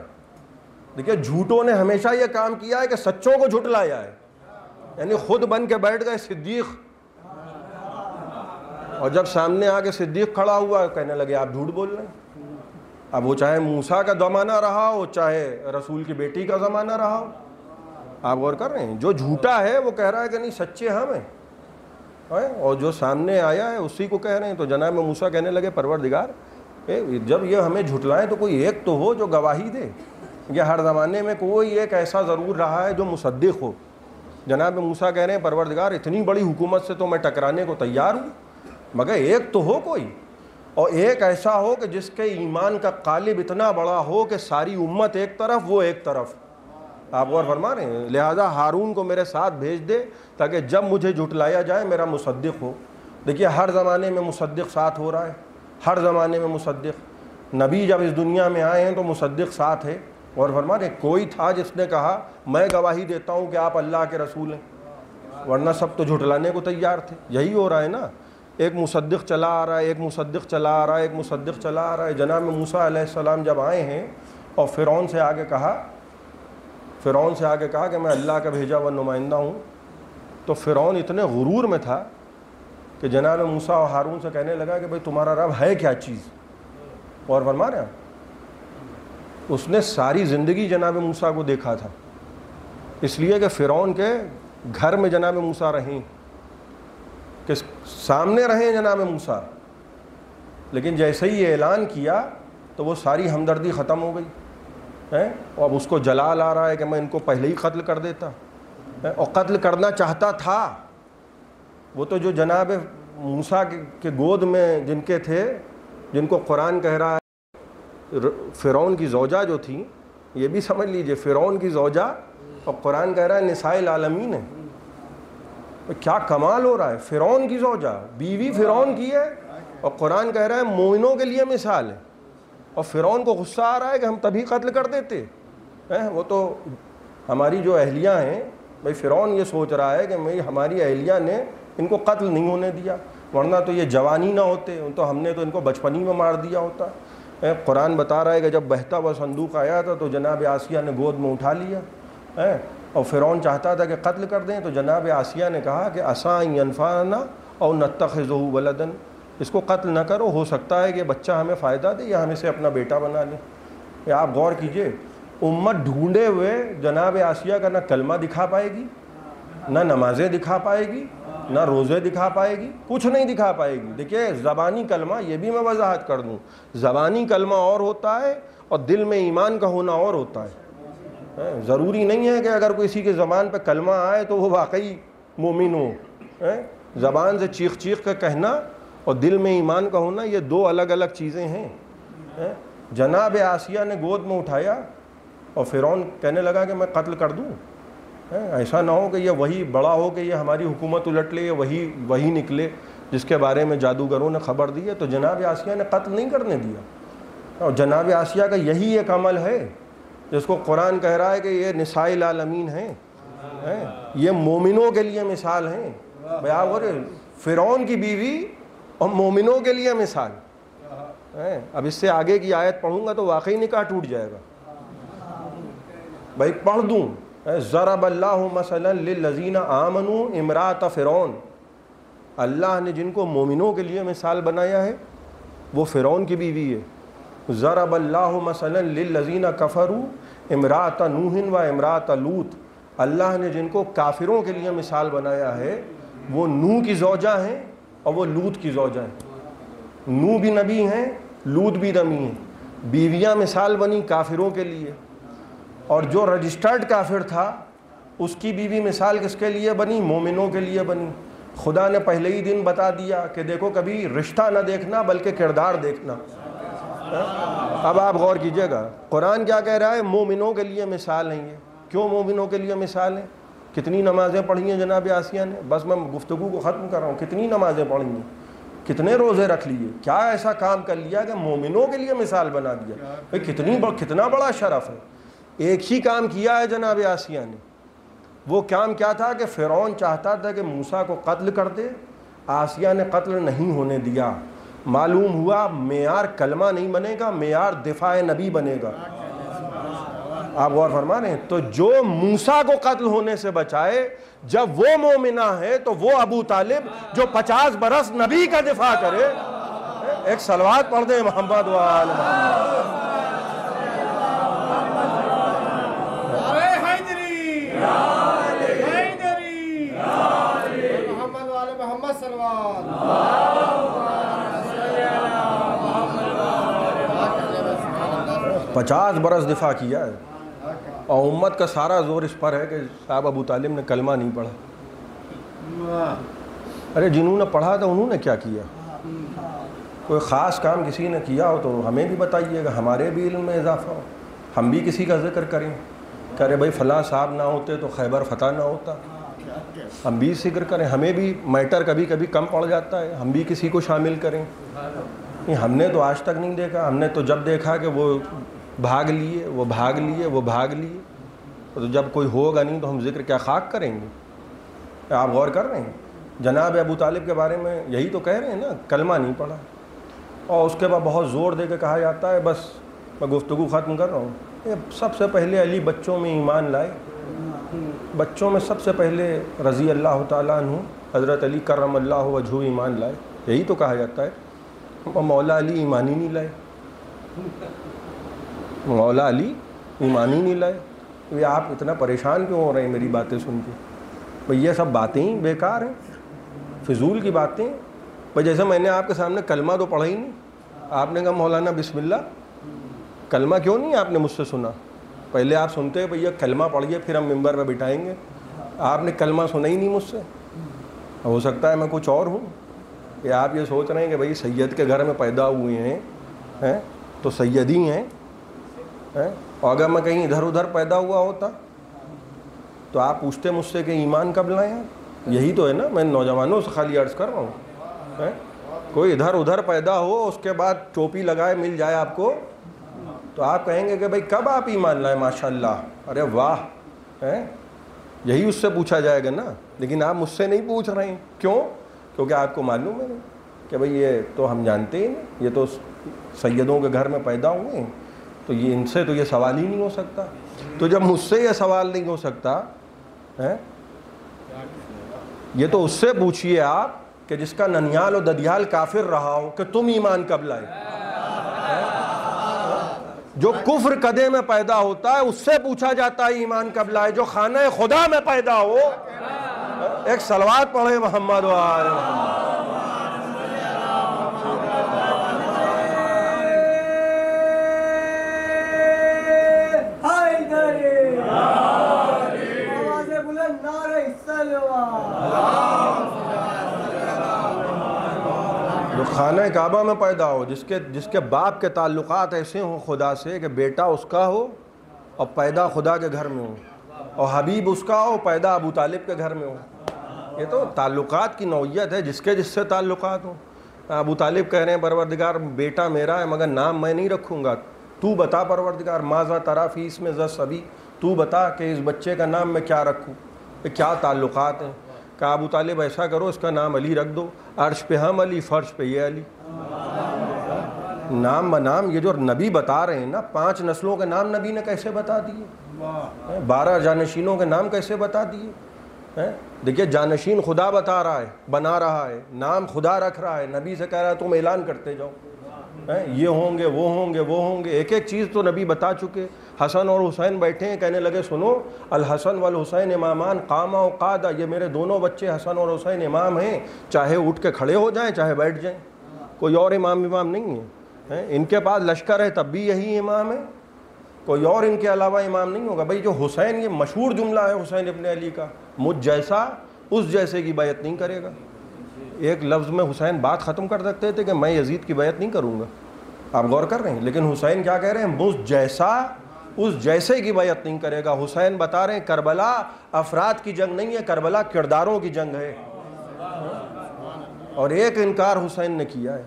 دیکھیے جھوٹوں نے ہمیشہ یہ کام کیا ہے کہ سچوں کو جھٹلایا ہے. یعنی خود بن کے بیٹھ گئے صدیق, اور جب سامنے آ کے صدیق کھڑا ہوا کہنے لگے آپ جھوٹ بول رہے ہیں. اب وہ چاہے موسیٰ کا زمانہ رہا ہو, چاہے رسول کی بیٹی کا زمانہ رہا ہو. آپ غور کر رہے ہیں, جو جھوٹا ہے وہ کہہ رہا ہے کہ نہیں سچے ہم ہیں, اور جو سامنے آیا ہے اسی کو کہہ رہے ہیں. تو جناب موسیٰ کہنے لگے پروردگار جب یہ ہمیں جھٹلائیں تو کوئی ایک تو ہو جو گواہی دے. یہ ہر زمانے میں کوئی ایک ایسا ضرور رہا ہے جو مصدق ہو. جناب موسیٰ کہہ رہے ہیں پروردگار اتنی بڑی حکومت سے تو میں ٹکرانے کو تیار ہوں, مگر ایک تو ہو کوئی, اور ایک ایسا ہو کہ جس کے ایمان کا قالب اتنا بڑا ہو کہ ساری امت ایک طرف وہ ایک طرف. آپ غور فرما رہے ہیں, لہذا ہارون کو میرے ساتھ بھیج دے تاکہ جب مجھے جھٹلایا جائے میرا مصدق ہو. دیکھیے ہر زمانے میں مصدق ساتھ ہو رہا ہے, ہر زمانے میں مصدق. نبی جب اس دنیا میں آئے ہیں تو مصدق ساتھ ہے. اور فرما رہے کوئی تھا جس نے کہا میں گواہی دیتا ہوں کہ آپ اللہ کے رسول ہیں, ورنہ سب تو جھٹلانے کو تیار تھے. یہی ہو رہا ہے نا, ایک مصدق چلا آ رہا ہے, ایک مصدق چلا آ رہا ہے, ایک مصدق چلا آ رہا ہے. جناب موسیٰ علیہ السلام جب آئے ہیں اور فرعون سے آگے کہا کہ میں اللہ کا بھیجا ہوا نمائندہ ہوں, تو فرعون اتنے غرور میں تھا کہ جناب موسیٰ اور ہارون سے کہنے لگا کہ بھئی تمہارا رب ہے کیا چیز. اور فرما رہے ہیں اس نے ساری زندگی جناب موسیٰ کو دیکھا تھا, اس لیے کہ فرعون کے گھر میں جناب موسیٰ رہیں, کہ سامنے رہیں جناب موسیٰ. لیکن جیسے ہی یہ اعلان کیا تو وہ ساری ہمدردی ختم ہو گئی, اور اب اس کو جلال آ رہا ہے کہ میں ان کو پہلے ہی قتل کر دیتا, اور قتل کرنا چاہتا تھا. وہ تو جو جناب موسیٰ کے گود میں جن کے تھے, جن کو قرآن کہہ رہا ہے فرعون کی زوجہ جو تھی, یہ بھی سمجھ لیجئے فرعون کی زوجہ, اور قرآن کہہ رہا ہے نساء العالمین ہے. کیا کمال ہو رہا ہے, فرعون کی زوجہ بیوی فرعون کی ہے, اور قرآن کہہ رہا ہے مومنوں کے لیے مثال ہے. اور فرعون کو غصہ آ رہا ہے کہ ہم تبھی قتل کر دیتے. وہ تو ہماری جو اہلیہ ہیں, بھائی فرعون یہ سوچ رہا ہے کہ ہماری اہلیہ نے ان کو قتل نہیں ہونے دیا, ورنہ تو یہ جوانی نہ ہوتے, تو ہم نے تو ان کو بچپنی میں مار دیا ہوتا. قرآن بتا رہا ہے کہ جب بہتا ہوا صندوق آیا تھا تو جناب آسیہ نے گود میں اٹھا لیا, اور فرعون چاہتا تھا کہ قتل کر دیں. تو جناب آسیہ نے کہا کہ عسیٰ ان ینفعنا او نتخذہ ولدا, اس کو قتل نہ کرو, ہو سکتا ہے کہ بچہ ہمیں فائدہ دے یا ہم اسے اپنا بیٹا بنا لیں. آپ غور کیجئے, امت ڈھونڈے ہوئے جناب آسیہ کا نہ کلمہ دکھا پائے گی, نہ نمازیں دکھا پائے گی, نہ روزے دکھا پائے گی, کچھ نہیں دکھا پائے گی. دیکھیے زبانی کلمہ, یہ بھی میں وضاحت کر دوں, زبانی کلمہ اور ہوتا ہے اور دل میں ایمان کا ہونا اور ہوتا ہے. ضروری نہیں ہے کہ اگر کسی کے زبان پہ کلمہ آئے تو وہ واقعی مومن ہو. زبان سے چیخ چیخ کر کہنا اور دل میں ایمان کا ہونا یہ دو الگ الگ چیزیں ہیں. جناب آسیہ نے گود میں اٹھایا اور فرعون کہنے لگا کہ میں قتل کر دوں. ایسا نہ ہو کہ یہ وہی بڑا ہو کہ یہ ہماری حکومت الٹ لے, وہی نکلے جس کے بارے میں جادوگروں نے خبر دی ہے. تو جناب آسیہ نے قتل نہیں کرنے دیا, اور جناب آسیہ کا یہی ایک عمل ہے جس کو قرآن کہہ رہا ہے کہ یہ نساء العالمین ہیں, یہ مومنوں کے لیے مثال ہیں. فرعون کی بیوی اور مومنوں کے لیے مثال. اب اس سے آگے کی آیت پڑھوں گا تو واقعی نکاح ٹوٹ جائے گا. بھائی پڑھ دوں, ضرب اللہ مثلا للذین آمنوا امرأۃ فرعون, اللہ نے جن کو مومنوں کے لیے مثال بنایا ہے وہ فرعون کی بیوی ہے. ضرب اللہ مثلا للذین کفروا امرأۃ نوح و امرأۃ لوط, اللہ نے جن کو کافروں کے لیے مثال بنایا ہے وہ نوح کی زوجہ ہیں اور وہ لوط کی زوجہ ہیں. نوح بھی نبی ہیں, لوط بھی نبی ہیں. بیویاں مثال بنی کافروں کے لیے, اور جو رجسٹرڈ کافر تھا اس کی بیوی مثال کس کے لیے بنی؟ مومنوں کے لیے بنی. خدا نے پہلے ہی دن بتا دیا کہ دیکھو کبھی رشتہ نہ دیکھنا بلکہ کردار دیکھنا. اب آپ غور کیجئے گا قرآن کیا کہہ رہا ہے, مومنوں کے لیے مثال ہیں. یہ کیوں مومنوں کے لیے مثال ہیں؟ کتنی نمازیں پڑھی ہیں جناب آسیہ نے؟ بس میں گفتگو کو ختم کر رہا ہوں. کتنی نمازیں پڑھی ہیں, کتنے روزے رکھ لیے, کیا ایسا کام کر لیا کہ مومنوں کے لیے مثال بنا دیا. بھائی کتنا بڑا شرف ہے. ایک ہی کام کیا ہے جناب آسیہ نے. وہ کام کیا تھا کہ فرعون چاہتا تھا کہ موسیٰ کو قتل کر دے, آسیہ نے قتل نہیں ہونے دیا. معلوم ہوا معیار کلمہ نہیں بنے گا، معیار دفاع نبی بنے گا. آپ غور فرما رہے ہیں؟ تو جو موسیٰ کو قتل ہونے سے بچائے، جب وہ مومنہ ہے تو وہ ابو طالب جو 50 برس نبی کا دفاع کرے. ایک صلوات پڑھ دیں محمد و آل محمد. محمد صلوات 50 برس دفاع کیا ہے، اور امت کا سارا زور اس پر ہے کہ صاحب ابو طالب نے کلمہ نہیں پڑھا. ارے جنہوں نے پڑھا تھا انہوں نے کیا کیا؟ کوئی خاص کام کسی نے کیا ہو تو ہمیں بھی بتائیے گا، ہمارے بھی علم میں اضافہ ہو، ہم بھی کسی کا ذکر کریں کہ ارے بھائی فلاں صاحب نہ ہوتے تو خیبر فتح نہ ہوتا. ہم بھی ذکر کریں، ہمیں بھی میٹر کبھی کبھی کم پڑ جاتا ہے، ہم بھی کسی کو شامل کریں. ہم نے تو آج تک نہیں دیکھا، ہم نے تو جب دیکھا کہ وہ بھاگ لیے، وہ بھاگ لیے، وہ بھاگ لیے، تو جب کوئی ہوگا نہیں تو ہم ذکر کیا خاک کریں گے؟ آپ غور کر رہے ہیں؟ جناب ابو طالب کے بارے میں یہی تو کہہ رہے ہیں نا، کلمہ نہیں پڑھا، اور اس کے بعد بہت زور دے کے کہا جاتا ہے. بس میں گفتگو ختم کر رہا ہوں. سب سے پہلے علی بچوں میں ایمان لائے، بچوں میں سب سے پہلے رضی اللہ تعالیٰ عنہ حضرت علی کرم اللہ وجہہ ایمان لائے، یہی تو کہا جاتا ہے. اور مولا علی ایمان ہی نہیں لائے، مولا علی ایمان ہی نہیں لائے. یہ آپ اتنا پریشان کیوں ہو رہے ہیں میری باتیں سن کے؟ بھئی یہ سب باتیں ہی بیکار ہیں، فضول کی باتیں. بھئی جیسے میں نے آپ کے سامنے کلمہ تو پڑھا ہی نہیں، آپ نے کہا مولانا بسم اللہ. کلمہ کیوں نہیں آپ نے مجھ سے سنا؟ پہلے آپ سنتے ہیں بھئی کلمہ پڑھیے پھر ہم ممبر پہ بٹھائیں گے. آپ نے کلمہ سنا ہی نہیں مجھ سے. ہو سکتا ہے میں کچھ اور ہوں، کہ آپ یہ سوچ رہے ہیں کہ بھئی سید کے گھر میں پیدا ہوئے ہیں تو سید ہی ہیں. اور اگر میں کہیں ادھر ادھر پیدا ہوا ہوتا تو آپ پوچھتے مجھ سے کہ ایمان کب لائیں؟ یہی تو ہے نا، میں نوجوانوں سے خالی عرض کر رہا ہوں. کوئی ادھر ادھر پیدا ہو، اس کے بعد ٹوپی لگائے مل جائے آپ کو، تو آپ کہیں گے کہ بھئی کب آپ ایمان لائیں؟ ماشاء اللہ، ارے واہ. یہی اس سے پوچھا جائے گا نا، لیکن آپ مجھ سے نہیں پوچھ رہے ہیں. کیوں؟ کیونکہ آپ کو معلوم ہے کہ بھئی یہ تو ہم جانتے ہی نہیں، یہ تو سیدوں کے گھر میں پیدا ہوئے ہیں، تو یہ ان سے تو یہ سوال ہی نہیں ہو سکتا. تو جب مجھ سے یہ سوال نہیں ہو سکتا، یہ تو اس سے پوچھئے آپ کہ جس کا ننیال و ددیال کافر رہا ہو کہ تم ایمان کب لائے. جو کفر قدے میں پیدا ہوتا ہے اس سے پوچھا جاتا ہے ایمان کب لائے. جو خانہ خدا میں پیدا ہو، ایک صلوات پڑھے محمد و آل محمد. جو خانہ کعبہ میں پیدا ہو، جس کے باپ کے تعلقات ایسے ہوں خدا سے کہ بیٹا اس کا ہو اور پیدا خدا کے گھر میں ہو، اور حبیب اس کا ہو پیدا ابو طالب کے گھر میں ہو. یہ تو تعلقات کی نوعیت ہے، جس سے تعلقات ہوں. ابو طالب کہہ رہے ہیں پروردگار بیٹا میرا ہے مگر نام میں نہیں رکھوں گا، تو بتا پروردگار ماذا تری فی اسم ذی الصبی، تو بتا کہ اس بچے کا نام میں کیا رکھوں. کیا تعلقات ہیں. کہا ابو طالب ایسا کرو اس کا نام علی رکھ دو، عرش پہ ہم علی، فرش پہ یہ علی. نام بنام یہ جو نبی بتا رہے ہیں نا، 5 نسلوں کے نام نبی نے کیسے بتا دیے، 12 جانشینوں کے نام کیسے بتا دیے. دیکھیے جانشین خدا بتا رہا ہے، بنا رہا ہے، نام خدا رکھ رہا ہے، نبی سے کہہ رہا ہے تم اعلان کرتے جاؤ یہ ہوں گے وہ ہوں گے وہ ہوں گے. ایک ایک چیز تو نبی بتا چکے. حسن اور حسین بیٹھے ہیں، کہنے لگے سنو الحسن والحسین امامان قاما و قادا، یہ میرے دونوں بچے حسن اور حسین امام ہیں، چاہے اٹھ کے کھڑے ہو جائیں چاہے بیٹھ جائیں، کوئی اور امام نہیں ہے. ان کے پاس لشکر ہے تب بھی یہی امام ہے، کوئی اور ان کے علاوہ امام نہیں ہوگا. بھائی جو حسین، یہ مشہور جملہ ہے حسین ابن علی کا، مجھ جیسا اس جیسے کی بیعت نہیں کرے گا. ایک لفظ میں حسین بات ختم کر سکتے تھے کہ میں یزید کی بیعت نہیں کروں گا. آپ غور کر رہے ہیں، لیکن حسین کیا کہہ رہے ہیں، مجھ جیسا اس جیسے کی بیعت نہیں کرے گا. حسین بتا رہے ہیں کربلا افراد کی جنگ نہیں ہے، کربلا کرداروں کی جنگ ہے. اور ایک انکار حسین نے کیا ہے.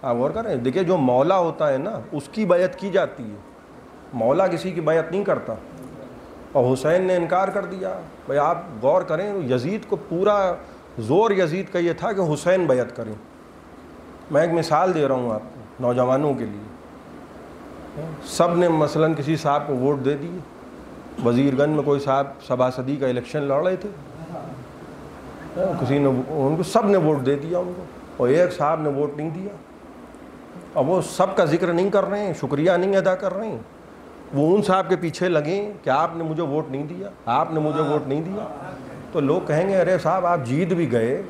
آپ غور کر رہے ہیں. دیکھیں جو مولا ہوتا ہے نا اس کی بیعت کی جاتی ہے، مولا کسی کی بیعت نہیں کرتا. اور حسین نے انکار کر دیا. بھائی آپ غور کریں، یزید کو پورا زور یزید کا یہ تھا کہ حسین بیعت کریں. میں ایک مثال دے رہا ہوں آپ کو نوجوانوں کے لیے. سب نے مثلاً کسی صاحب کو ووٹ دے دیے. وزیر گنج میں کوئی صاحب سباسدی کا الیکشن لڑ رہے تھے, کسی نے ان کو سب نے ووٹ دے دیا ان کو, اور ایک صاحب نے ووٹ نہیں دیا. اب وہ سب کا ذکر نہیں کر رہے ہیں, شکریہ نہیں ادا کر رہے ہیں, وہ ان صاحب کے پیچھے لگیں کہ آپ نے مجھے ووٹ نہیں دیا, آپ نے مجھے ووٹ نہیں دیا. تو لوگ کہیں گے ارے صاحب آپ جیت بھی گئے,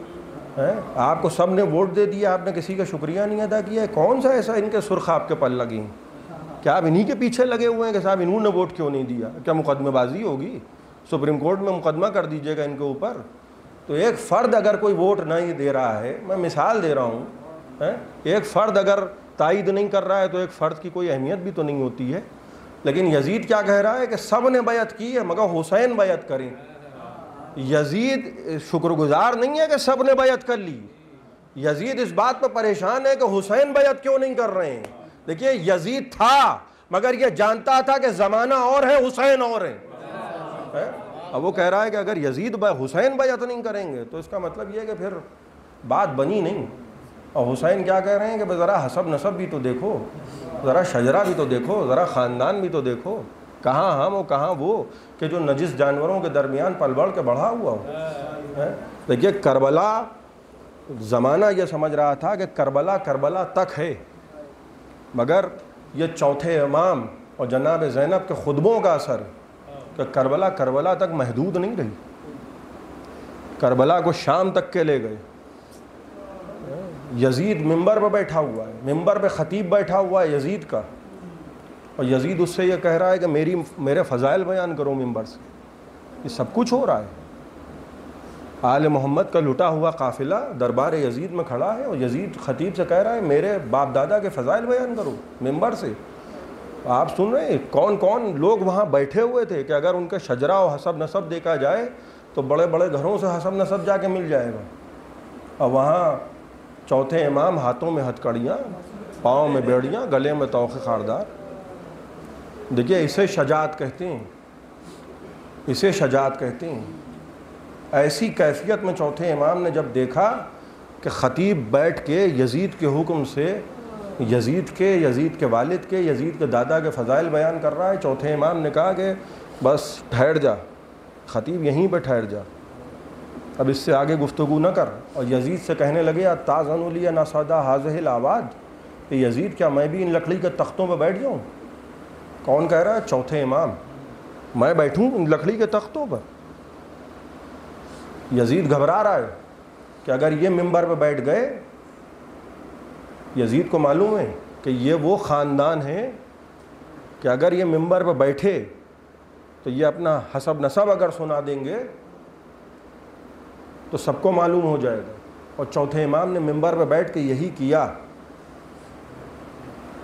آپ کو سب نے ووٹ دے دیا, آپ نے کسی کا شکریہ نہیں ادا کیا. کون سا ایسا ان کے سرخ آپ کے پل لگے ہیں؟ کیا آپ انہی کے پیچھے لگے ہوئے ہیں کہ صاحب انہوں نے ووٹ کیوں نہیں دیا؟ کیا مقدمہ بازی ہوگی؟ سپریم کورٹ میں مقدمہ کر دیجئے گا ان کے اوپر. تو ایک فرد اگر کوئی ووٹ نہیں دے رہا ہے, میں مثال دے رہا ہوں, ایک فرد اگر تائید نہیں کر رہا ہے تو ایک فرد کی کوئی اہمیت بھی تو نہیں ہوتی ہے. لیکن یزید کیا کہہ رہا ہے کہ سب نے بیعت کی ہے مگر حسین بیعت کریں. یزید شکر گزار نہیں ہے کہ سب نے بیعت کر لی, یزید اس بات پہ پریشان ہے کہ حسین بیعت کیوں نہیں کر رہے ہیں. دیکھیے یزید تھا مگر یہ جانتا تھا کہ زمانہ اور ہے, حسین اور ہے. اب وہ کہہ رہا ہے کہ اگر یزید حسین بیعت نہیں کریں گے تو اس کا مطلب یہ ہے کہ پھر بات بنی نہیں. اور حسین کیا کہہ رہے ہیں کہ ذرا حسب نسب بھی تو دیکھو, ذرا شجرہ بھی تو دیکھو, ذرا خاندان بھی تو دیکھو, کہاں ہم اور کہاں وہ کہ جو نجس جانوروں کے درمیان پل بڑھ کے بڑھا ہوا ہو. دیکھیے کربلا زمانہ یہ سمجھ رہا تھا کہ کربلا تک ہے, مگر یہ چوتھے امام اور جناب زینب کے خطبوں کا اثر کہ کربلا تک محدود نہیں رہی, کربلا کو شام تک کے لے گئے. یزید ممبر پہ بیٹھا ہوا ہے, ممبر پہ خطیب بیٹھا ہوا ہے یزید کا, اور یزید اس سے یہ کہہ رہا ہے کہ میرے فضائل بیان کرو ممبر سے. یہ سب کچھ ہو رہا ہے. آل محمد کا لٹا ہوا قافلہ دربار یزید میں کھڑا ہے, اور یزید خطیب سے کہہ رہا ہے میرے باپ دادا کے فضائل بیان کرو ممبر سے. آپ سن رہے ہیں کون کون لوگ وہاں بیٹھے ہوئے تھے کہ اگر ان کے شجرہ و حسب نسب دیکھا جائے تو بڑے بڑے گھروں سے حسب نسب جا کے مل جائے گا. اور وہاں چوتھے امام ہاتھوں میں ہتھکڑیاں, پاؤں میں بیڑیاں, گلے میں توق خاردار. دیکھیے اسے شجاعت کہتے ہیں, اسے شجاعت کہتے ہیں. ایسی کیفیت میں چوتھے امام نے جب دیکھا کہ خطیب بیٹھ کے یزید کے حکم سے یزید کے والد کے, یزید کے دادا کے فضائل بیان کر رہا ہے, چوتھے امام نے کہا کہ بس ٹھہر جا خطیب, یہیں پہ ٹھہر جا, اب اس سے آگے گفتگو نہ کر. اور یزید سے کہنے لگے تازن لی ناسادہ حاضہ الآباد, کہ یزید کیا میں بھی ان لکڑی کے تختوں پہ بیٹھ جاؤں؟ کون کہہ رہا ہے؟ چوتھے امام. میں بیٹھوں ان لکڑی کے تختوں پر؟ یزید گھبرا رہا ہے کہ اگر یہ ممبر پہ بیٹھ گئے, یزید کو معلوم ہے کہ یہ وہ خاندان ہے کہ اگر یہ ممبر پہ بیٹھے تو یہ اپنا حسب نسب اگر سنا دیں گے تو سب کو معلوم ہو جائے گا. اور چوتھے امام نے ممبر پہ بیٹھ کے یہی کیا.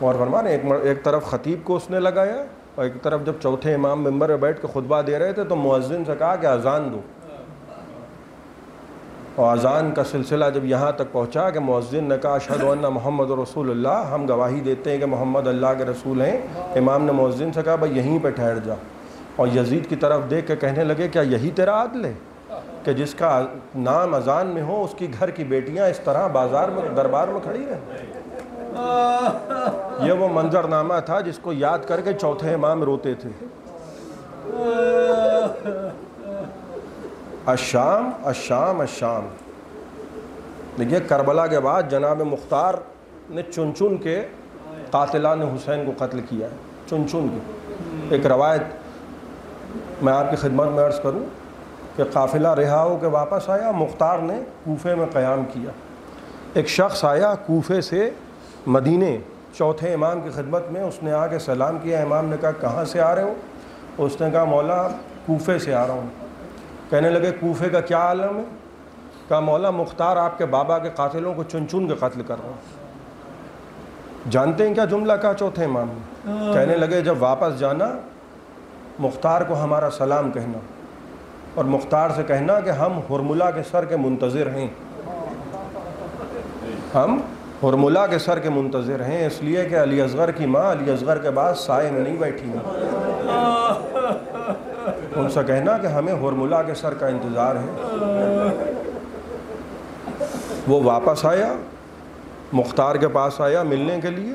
اور فرمان ایک طرف خطیب کو اس نے لگایا, اور ایک طرف جب چوتھے امام ممبر پہ بیٹھ کے خطبہ دے رہے تھے تو مؤذن سے کہا کہ اذان دو. اور اذان کا سلسلہ جب یہاں تک پہنچا کہ مؤذن نے کہا اشہد ان محمد رسول اللہ, ہم گواہی دیتے ہیں کہ محمد اللہ کے رسول ہیں, امام نے مؤذن سے کہا بھائی یہیں پہ ٹھہر جا. اور یزید کی طرف دیکھ کے کہنے لگے کیا یہی تیرا عدل ہے کہ جس کا نام اذان میں ہو اس کی گھر کی بیٹیاں اس طرح بازار میں دربار میں کھڑی رہیں؟ یہ وہ منظرنامہ تھا جس کو یاد کر کے چوتھے امام روتے تھے. الشام الشام الشام. دیکھیے کربلا کے بعد جناب مختار نے چن چن کے قاتلان حسین کو قتل کیا ہے, چن چن کے. ایک روایت میں آپ کی خدمت میں عرض کروں کہ قافلہ رہا ہو کے واپس آیا, مختار نے کوفے میں قیام کیا. ایک شخص آیا کوفے سے مدینے چوتھے امام کی خدمت میں, اس نے آ کے سلام کیا. امام نے کہا کہاں سے آ رہے ہو؟ اس نے کہا مولا کوفے سے آ رہا ہوں. کہنے لگے کوفے کا کیا عالم ہے؟ کہا مولا مختار آپ کے بابا کے قاتلوں کو چن چن کے قتل کر رہا ہوں. جانتے ہیں کیا جملہ کہا چوتھے امام نے؟ کہنے لگے جب واپس جانا مختار کو ہمارا سلام کہنا, اور مختار سے کہنا کہ ہم ہرملا کے سر کے منتظر ہیں, ہم ہرملا کے سر کے منتظر ہیں, اس لیے کہ علی اصغر کی ماں علی اصغر کے بعد سائے میں نہیں بیٹھی ہیں. ان سے کہنا کہ ہمیں ہرملا کے سر کا انتظار ہے. وہ واپس آیا, مختار کے پاس آیا ملنے کے لیے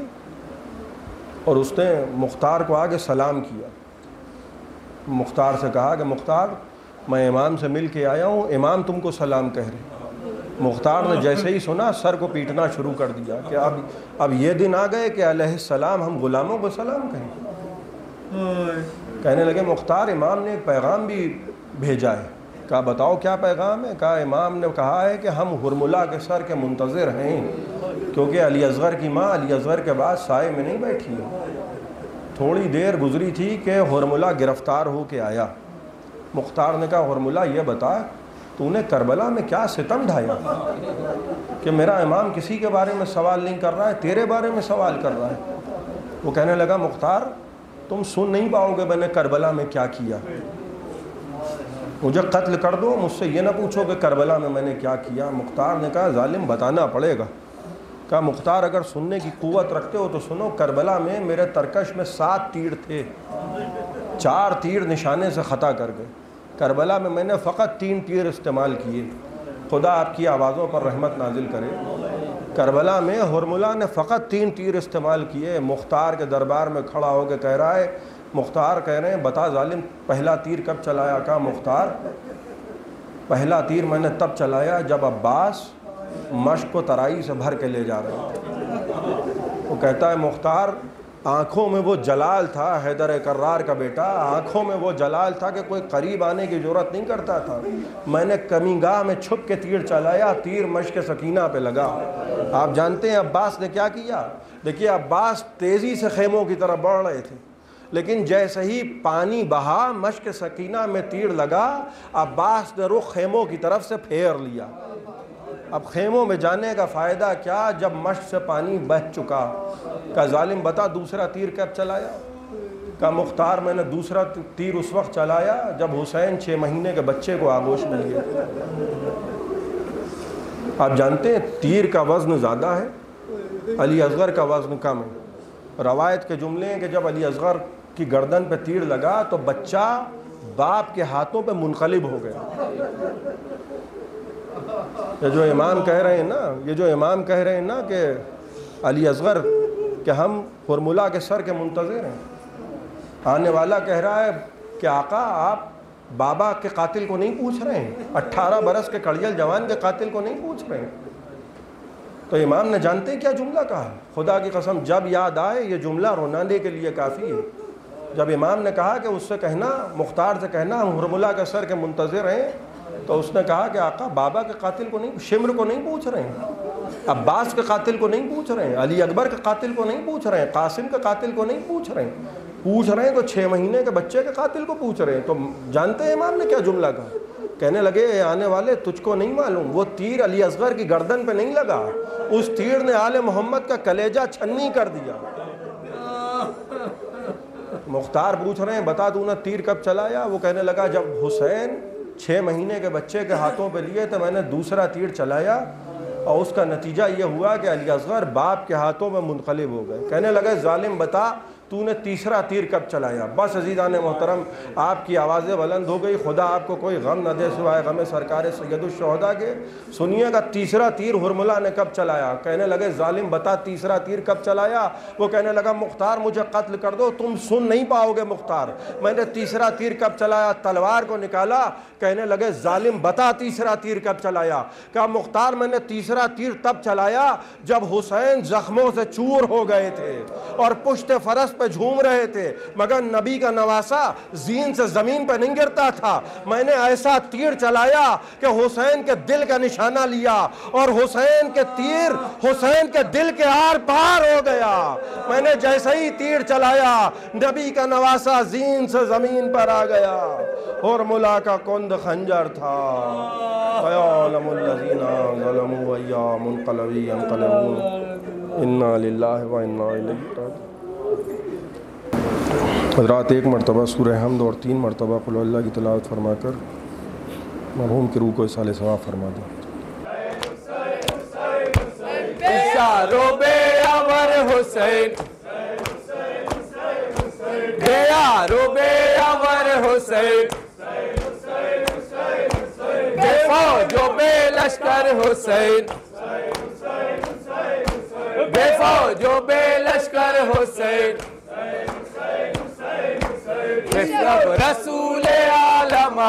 اور اس نے مختار کو آگے سلام کیا. مختار سے کہا کہ مختار میں امام سے مل کے آیا ہوں, امام تم کو سلام کہہ رہے. مختار نے جیسے ہی سنا سر کو پیٹنا شروع کر دیا کہ اب یہ دن آ گئے کہ علیہ السلام ہم غلاموں کو سلام کہیں. کہنے لگے مختار امام نے ایک پیغام بھی بھیجا ہے. کہا بتاؤ کیا پیغام ہے؟ کہا امام نے کہا ہے کہ ہم حرملہ کے سر کے منتظر ہیں, کیونکہ علی اصغر کی ماں علی اصغر کے بعد سائے میں نہیں بیٹھی. تھوڑی دیر گزری تھی کہ حرملہ گرفتار ہو کے آیا. مختار نے کہا حرملہ یہ بتا تو نے کربلا میں کیا ستم ڈھایا کہ میرا امام کسی کے بارے میں سوال نہیں کر رہا ہے, تیرے بارے میں سوال کر رہا ہے. وہ کہنے لگا مختار تم سن نہیں پاؤ گے میں نے کربلا میں کیا کیا, مجھے قتل کر دو, مجھ سے یہ نہ پوچھو کہ کربلا میں نے کیا کیا. مختار نے کہا ظالم بتانا پڑے گا. کہا مختار اگر سننے کی قوت رکھتے ہو تو سنو, کربلا میں میرے ترکش میں 7 تیر تھے, 4 تیر نشانے سے خطا کر گئے. کربلا میں نے فقط 3 تیر استعمال کیے. خدا آپ کی آوازوں پر رحمت نازل کرے. کربلا میں حرملہ نے فقط 3 تیر استعمال کیے. مختار کے دربار میں کھڑا ہو کے کہہ رہا ہے, مختار کہہ رہے ہیں بتا ظالم پہلا تیر کب چلایا؟ کہا مختار پہلا تیر میں نے تب چلایا جب عباس مشق کو ترائی سے بھر کے لے جا رہے تھے. وہ کہتا ہے مختار آنکھوں میں وہ جلال تھا, حیدر کرار کا بیٹا, آنکھوں میں وہ جلال تھا کہ کوئی قریب آنے کی ضرورت نہیں کرتا تھا. میں نے کمینگاہ میں چھپ کے تیر چلایا, تیر مشق سکینہ پہ لگا. آپ جانتے ہیں عباس نے کیا کیا؟ دیکھیے عباس تیزی سے خیموں کی طرف بڑھ رہے تھے, لیکن جیسے ہی پانی بہا مشق سکینہ میں تیر لگا, عباس نے رخ خیموں کی طرف سے پھیر لیا. اب خیموں میں جانے کا فائدہ کیا جب مشق سے پانی بہہ چکا. کہا ظالم بتا دوسرا تیر کب چلایا؟ کہا مختار میں نے دوسرا تیر اس وقت چلایا جب حسین 6 مہینے کے بچے کو آغوش میں لیے. آپ جانتے ہیں تیر کا وزن زیادہ ہے, علی اصغر کا وزن کم ہے. روایت کے جملے ہیں کہ جب علی اصغر کی گردن پہ تیر لگا تو بچہ باپ کے ہاتھوں پہ منقلب ہو گیا. یہ جو امام کہہ رہے ہیں نا کہ علی اصغر کہ ہم حرملہ کے سر کے منتظر ہیں, آنے والا کہہ رہا ہے کہ آقا آپ بابا کے قاتل کو نہیں پوچھ رہے ہیں, 18 برس کے کڑیل جوان کے قاتل کو نہیں پوچھ رہے ہیں. تو امام نے جانتے کیا جملہ کہا؟ خدا کی قسم جب یاد آئے یہ جملہ رونانے کے لیے کافی ہے. جب امام نے کہا کہ اس سے کہنا, مختار سے کہنا ہم حرملہ کے سر کے منتظر ہیں, تو اس نے کہا کہ آقا بابا کے قاتل کو نہیں, شمر کو نہیں پوچھ رہے ہیں, عباس کے قاتل کو نہیں پوچھ رہے ہیں, علی اکبر کے قاتل کو نہیں پوچھ رہے ہیں, قاسم کے قاتل کو نہیں پوچھ رہے ہیں, پوچھ رہے ہیں تو 6 مہینے کے بچے کے قاتل کو پوچھ رہے ہیں. تو جانتے ہیں امام نے کیا جملہ کہا؟ کہنے لگے اے آنے والے تجھ کو نہیں معلوم وہ تیر علی اصغر کی گردن پہ نہیں لگا, اس تیر نے آل محمد کا کلیجہ چھنی کر دیا. مختار پوچھ رہے ہیں بتا تو نے تیر کب چلایا؟ وہ کہنے لگا جب حسین 6 مہینے کے بچے کے ہاتھوں پہ لیے تو میں نے دوسرا تیر چلایا, اور اس کا نتیجہ یہ ہوا کہ علی اصغر باپ کے ہاتھوں میں منقلب ہو گئے. کہنے لگے ظالم بتا تو نے تیسرا تیر کب چلایا؟ بس عزیزان محترم آپ کی آوازیں بلند ہو گئی, خدا آپ کو کوئی غم نہ دے سوائے غم سرکار سید الشہداء کے. سنیے گا تیسرا تیر حرملہ نے کب چلایا؟ کہنے لگے ظالم بتا تیسرا تیر کب چلایا؟ وہ کہنے لگا مختار مجھے قتل کر دو, تم سن نہیں پاؤ گے مختار, میں نے تیسرا تیر کب چلایا؟ تلوار کو نکالا. کہنے لگے ظالم بتا تیسرا تیر کب چلایا؟ کہا مختار میں نے تیسرا تیر تب چلایا جب حسین زخموں سے چور ہو گئے تھے اور پشت فرس پہ جھوم رہے تھے, مگر نبی کا نواسا زین سے زمین پہ نہیں گرتا تھا. میں نے ایسا تیر چلایا کہ حسین کے دل کا نشانہ لیا, اور حسین کے تیر حسین کے دل کے آر پار ہو گیا. میں نے جیسے ہی تیر چلایا نبی کا نواسا زین سے زمین پر آ گیا. حرملہ کا کند خنجر تھا. فَيَعْلَمُ الَّذِينَ ظَلَمُوا وَأَيَّامُ انقلبی ينقلبون اِنَّا لِلَّهِ وَإِنَّا إِلَيْهِ رَاجِعُونَ. حضرات ایک مرتبہ سورہ حمد اور 3 مرتبہ قل اللہ کی تلاوت فرما کر مرحوم کی روح کو اصال ثواب فرما دیں. اشاروں بے عور حسین, دیاروں بے عور حسین, بے فوج و بے لشکر حسین, شب رسول عالم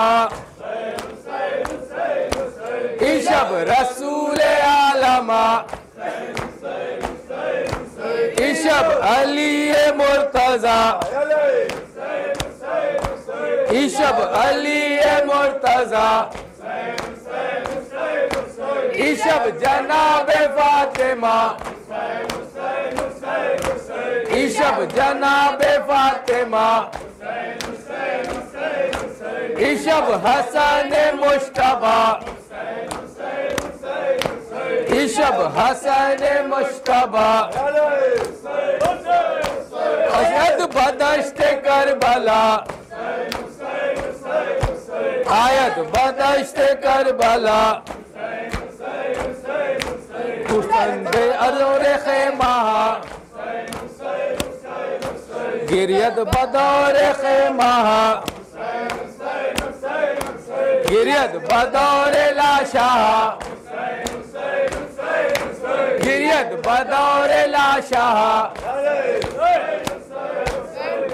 شب رسول عالم شب علی مرتضی شب علی مرتضی شب جناب فاطمہ شب جناب فاطمہ شب حسن مجتبی شب حسن مجتبی اشد بدشت کربلا آیت بدشت کربلا پسند ارور خیمہ گریت بدور خیمہ گریت بدور لاشا گریت بدور لاشا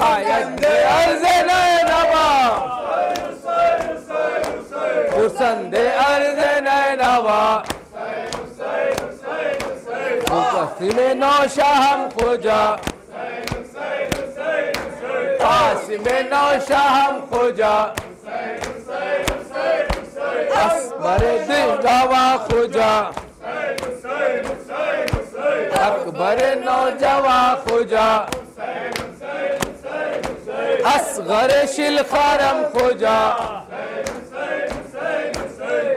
آیت عرض نینوا پسند عرض نینوا قاسم نوشہم خوجا قاسم نوشہم خوجا اکبر دل روا خوجا اکبر نوجوا خوجا اصغر شلخارم خوجا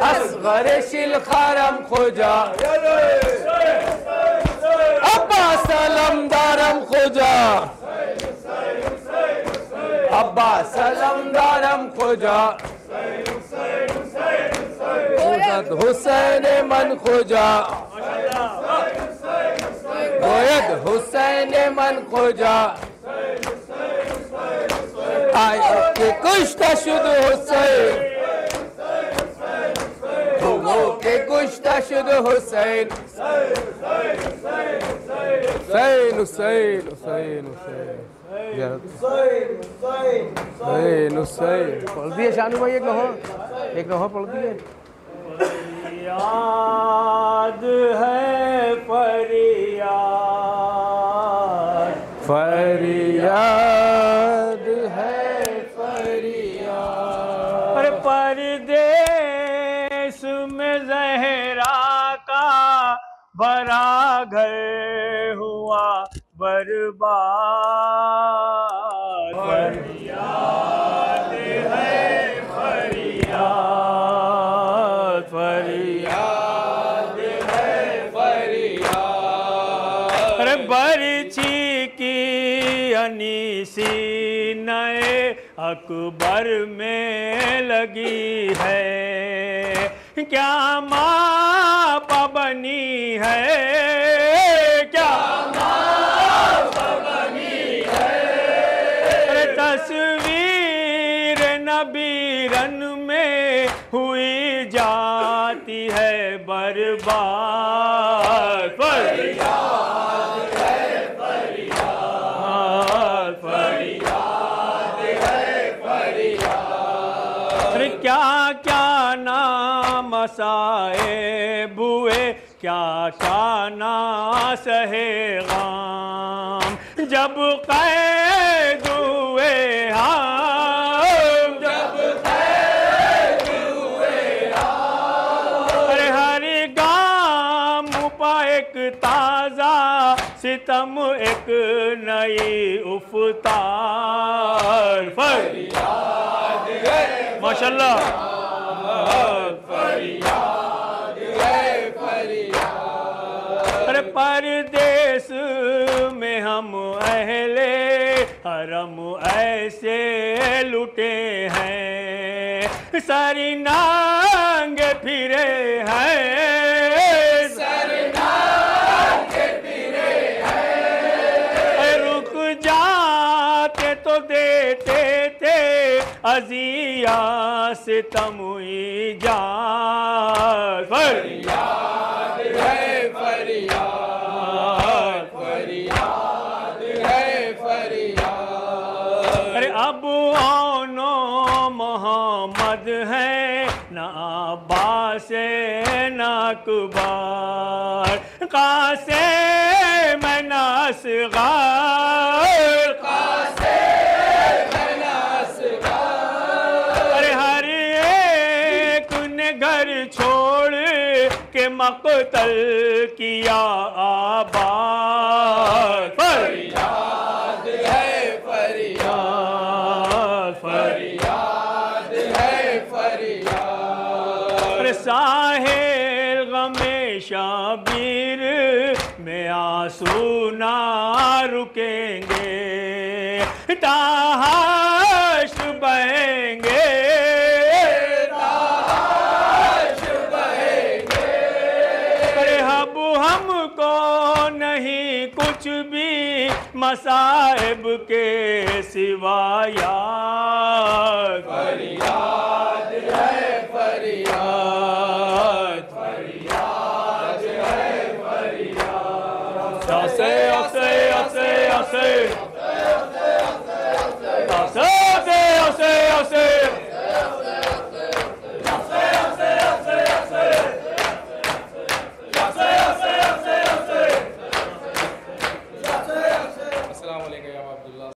اصغر شلخارم خوجا ابا سلام دارم خوجا ابا سلام دارم خوجا گوید حسین من خوجا گوید حسین من خوجا آیا که کشته شد حسین که کشته شد حسین حسین حسین حسین حسین حسین پڑھ دیئے شانو بھائی ایک نوحہ پڑھ دیئے فریاد ہے فریاد فریاد ہے فریاد پر پردیس میں زہرا کا بڑا گھر ہوا برباد فریاد ہے فریاد فریاد ہے فریاد برچی کی انیسی نئے اکبر میں لگی ہے کیا ماں بنی ہے کیا ماں بنی ہے تصویر نبی رن میں ہوئی جاتی ہے برباد فریاد ہے فریاد فریاد ہے فریاد کیا کیا نام صائب ہوئے کیا کیا نہ سہے غام جب قید ہوئے ہم جب قید ہوئے ہم ہر گام پا ایک تازہ ستم ایک نئی افطار فریاد ہے ماشاءاللہ فریاد ہے فریاد پردیس میں ہم اہل حرم ایسے لٹے ہیں ساری نانگ پھرے ہیں سر نانگ پھرے ہیں رک جاتے تو دیتے تھے عزیہ ستم ایجاد فریاد ہے فریاد فریاد ہے فریاد اب سے ناکبار قاسے میں ناسغار ارے ہر ایک نے گھر چھوڑ کے مقتل کیا آباد فریاد ہے فریاد فریاد ہے فریاد ساحل غم شبیر میں آنسو نہ رکیں گے تا حشر بہیں گے ہم کو نہیں کچھ بھی مصائب کے سوا یاد فریاد ہے فریاد فریاد ہے فریاد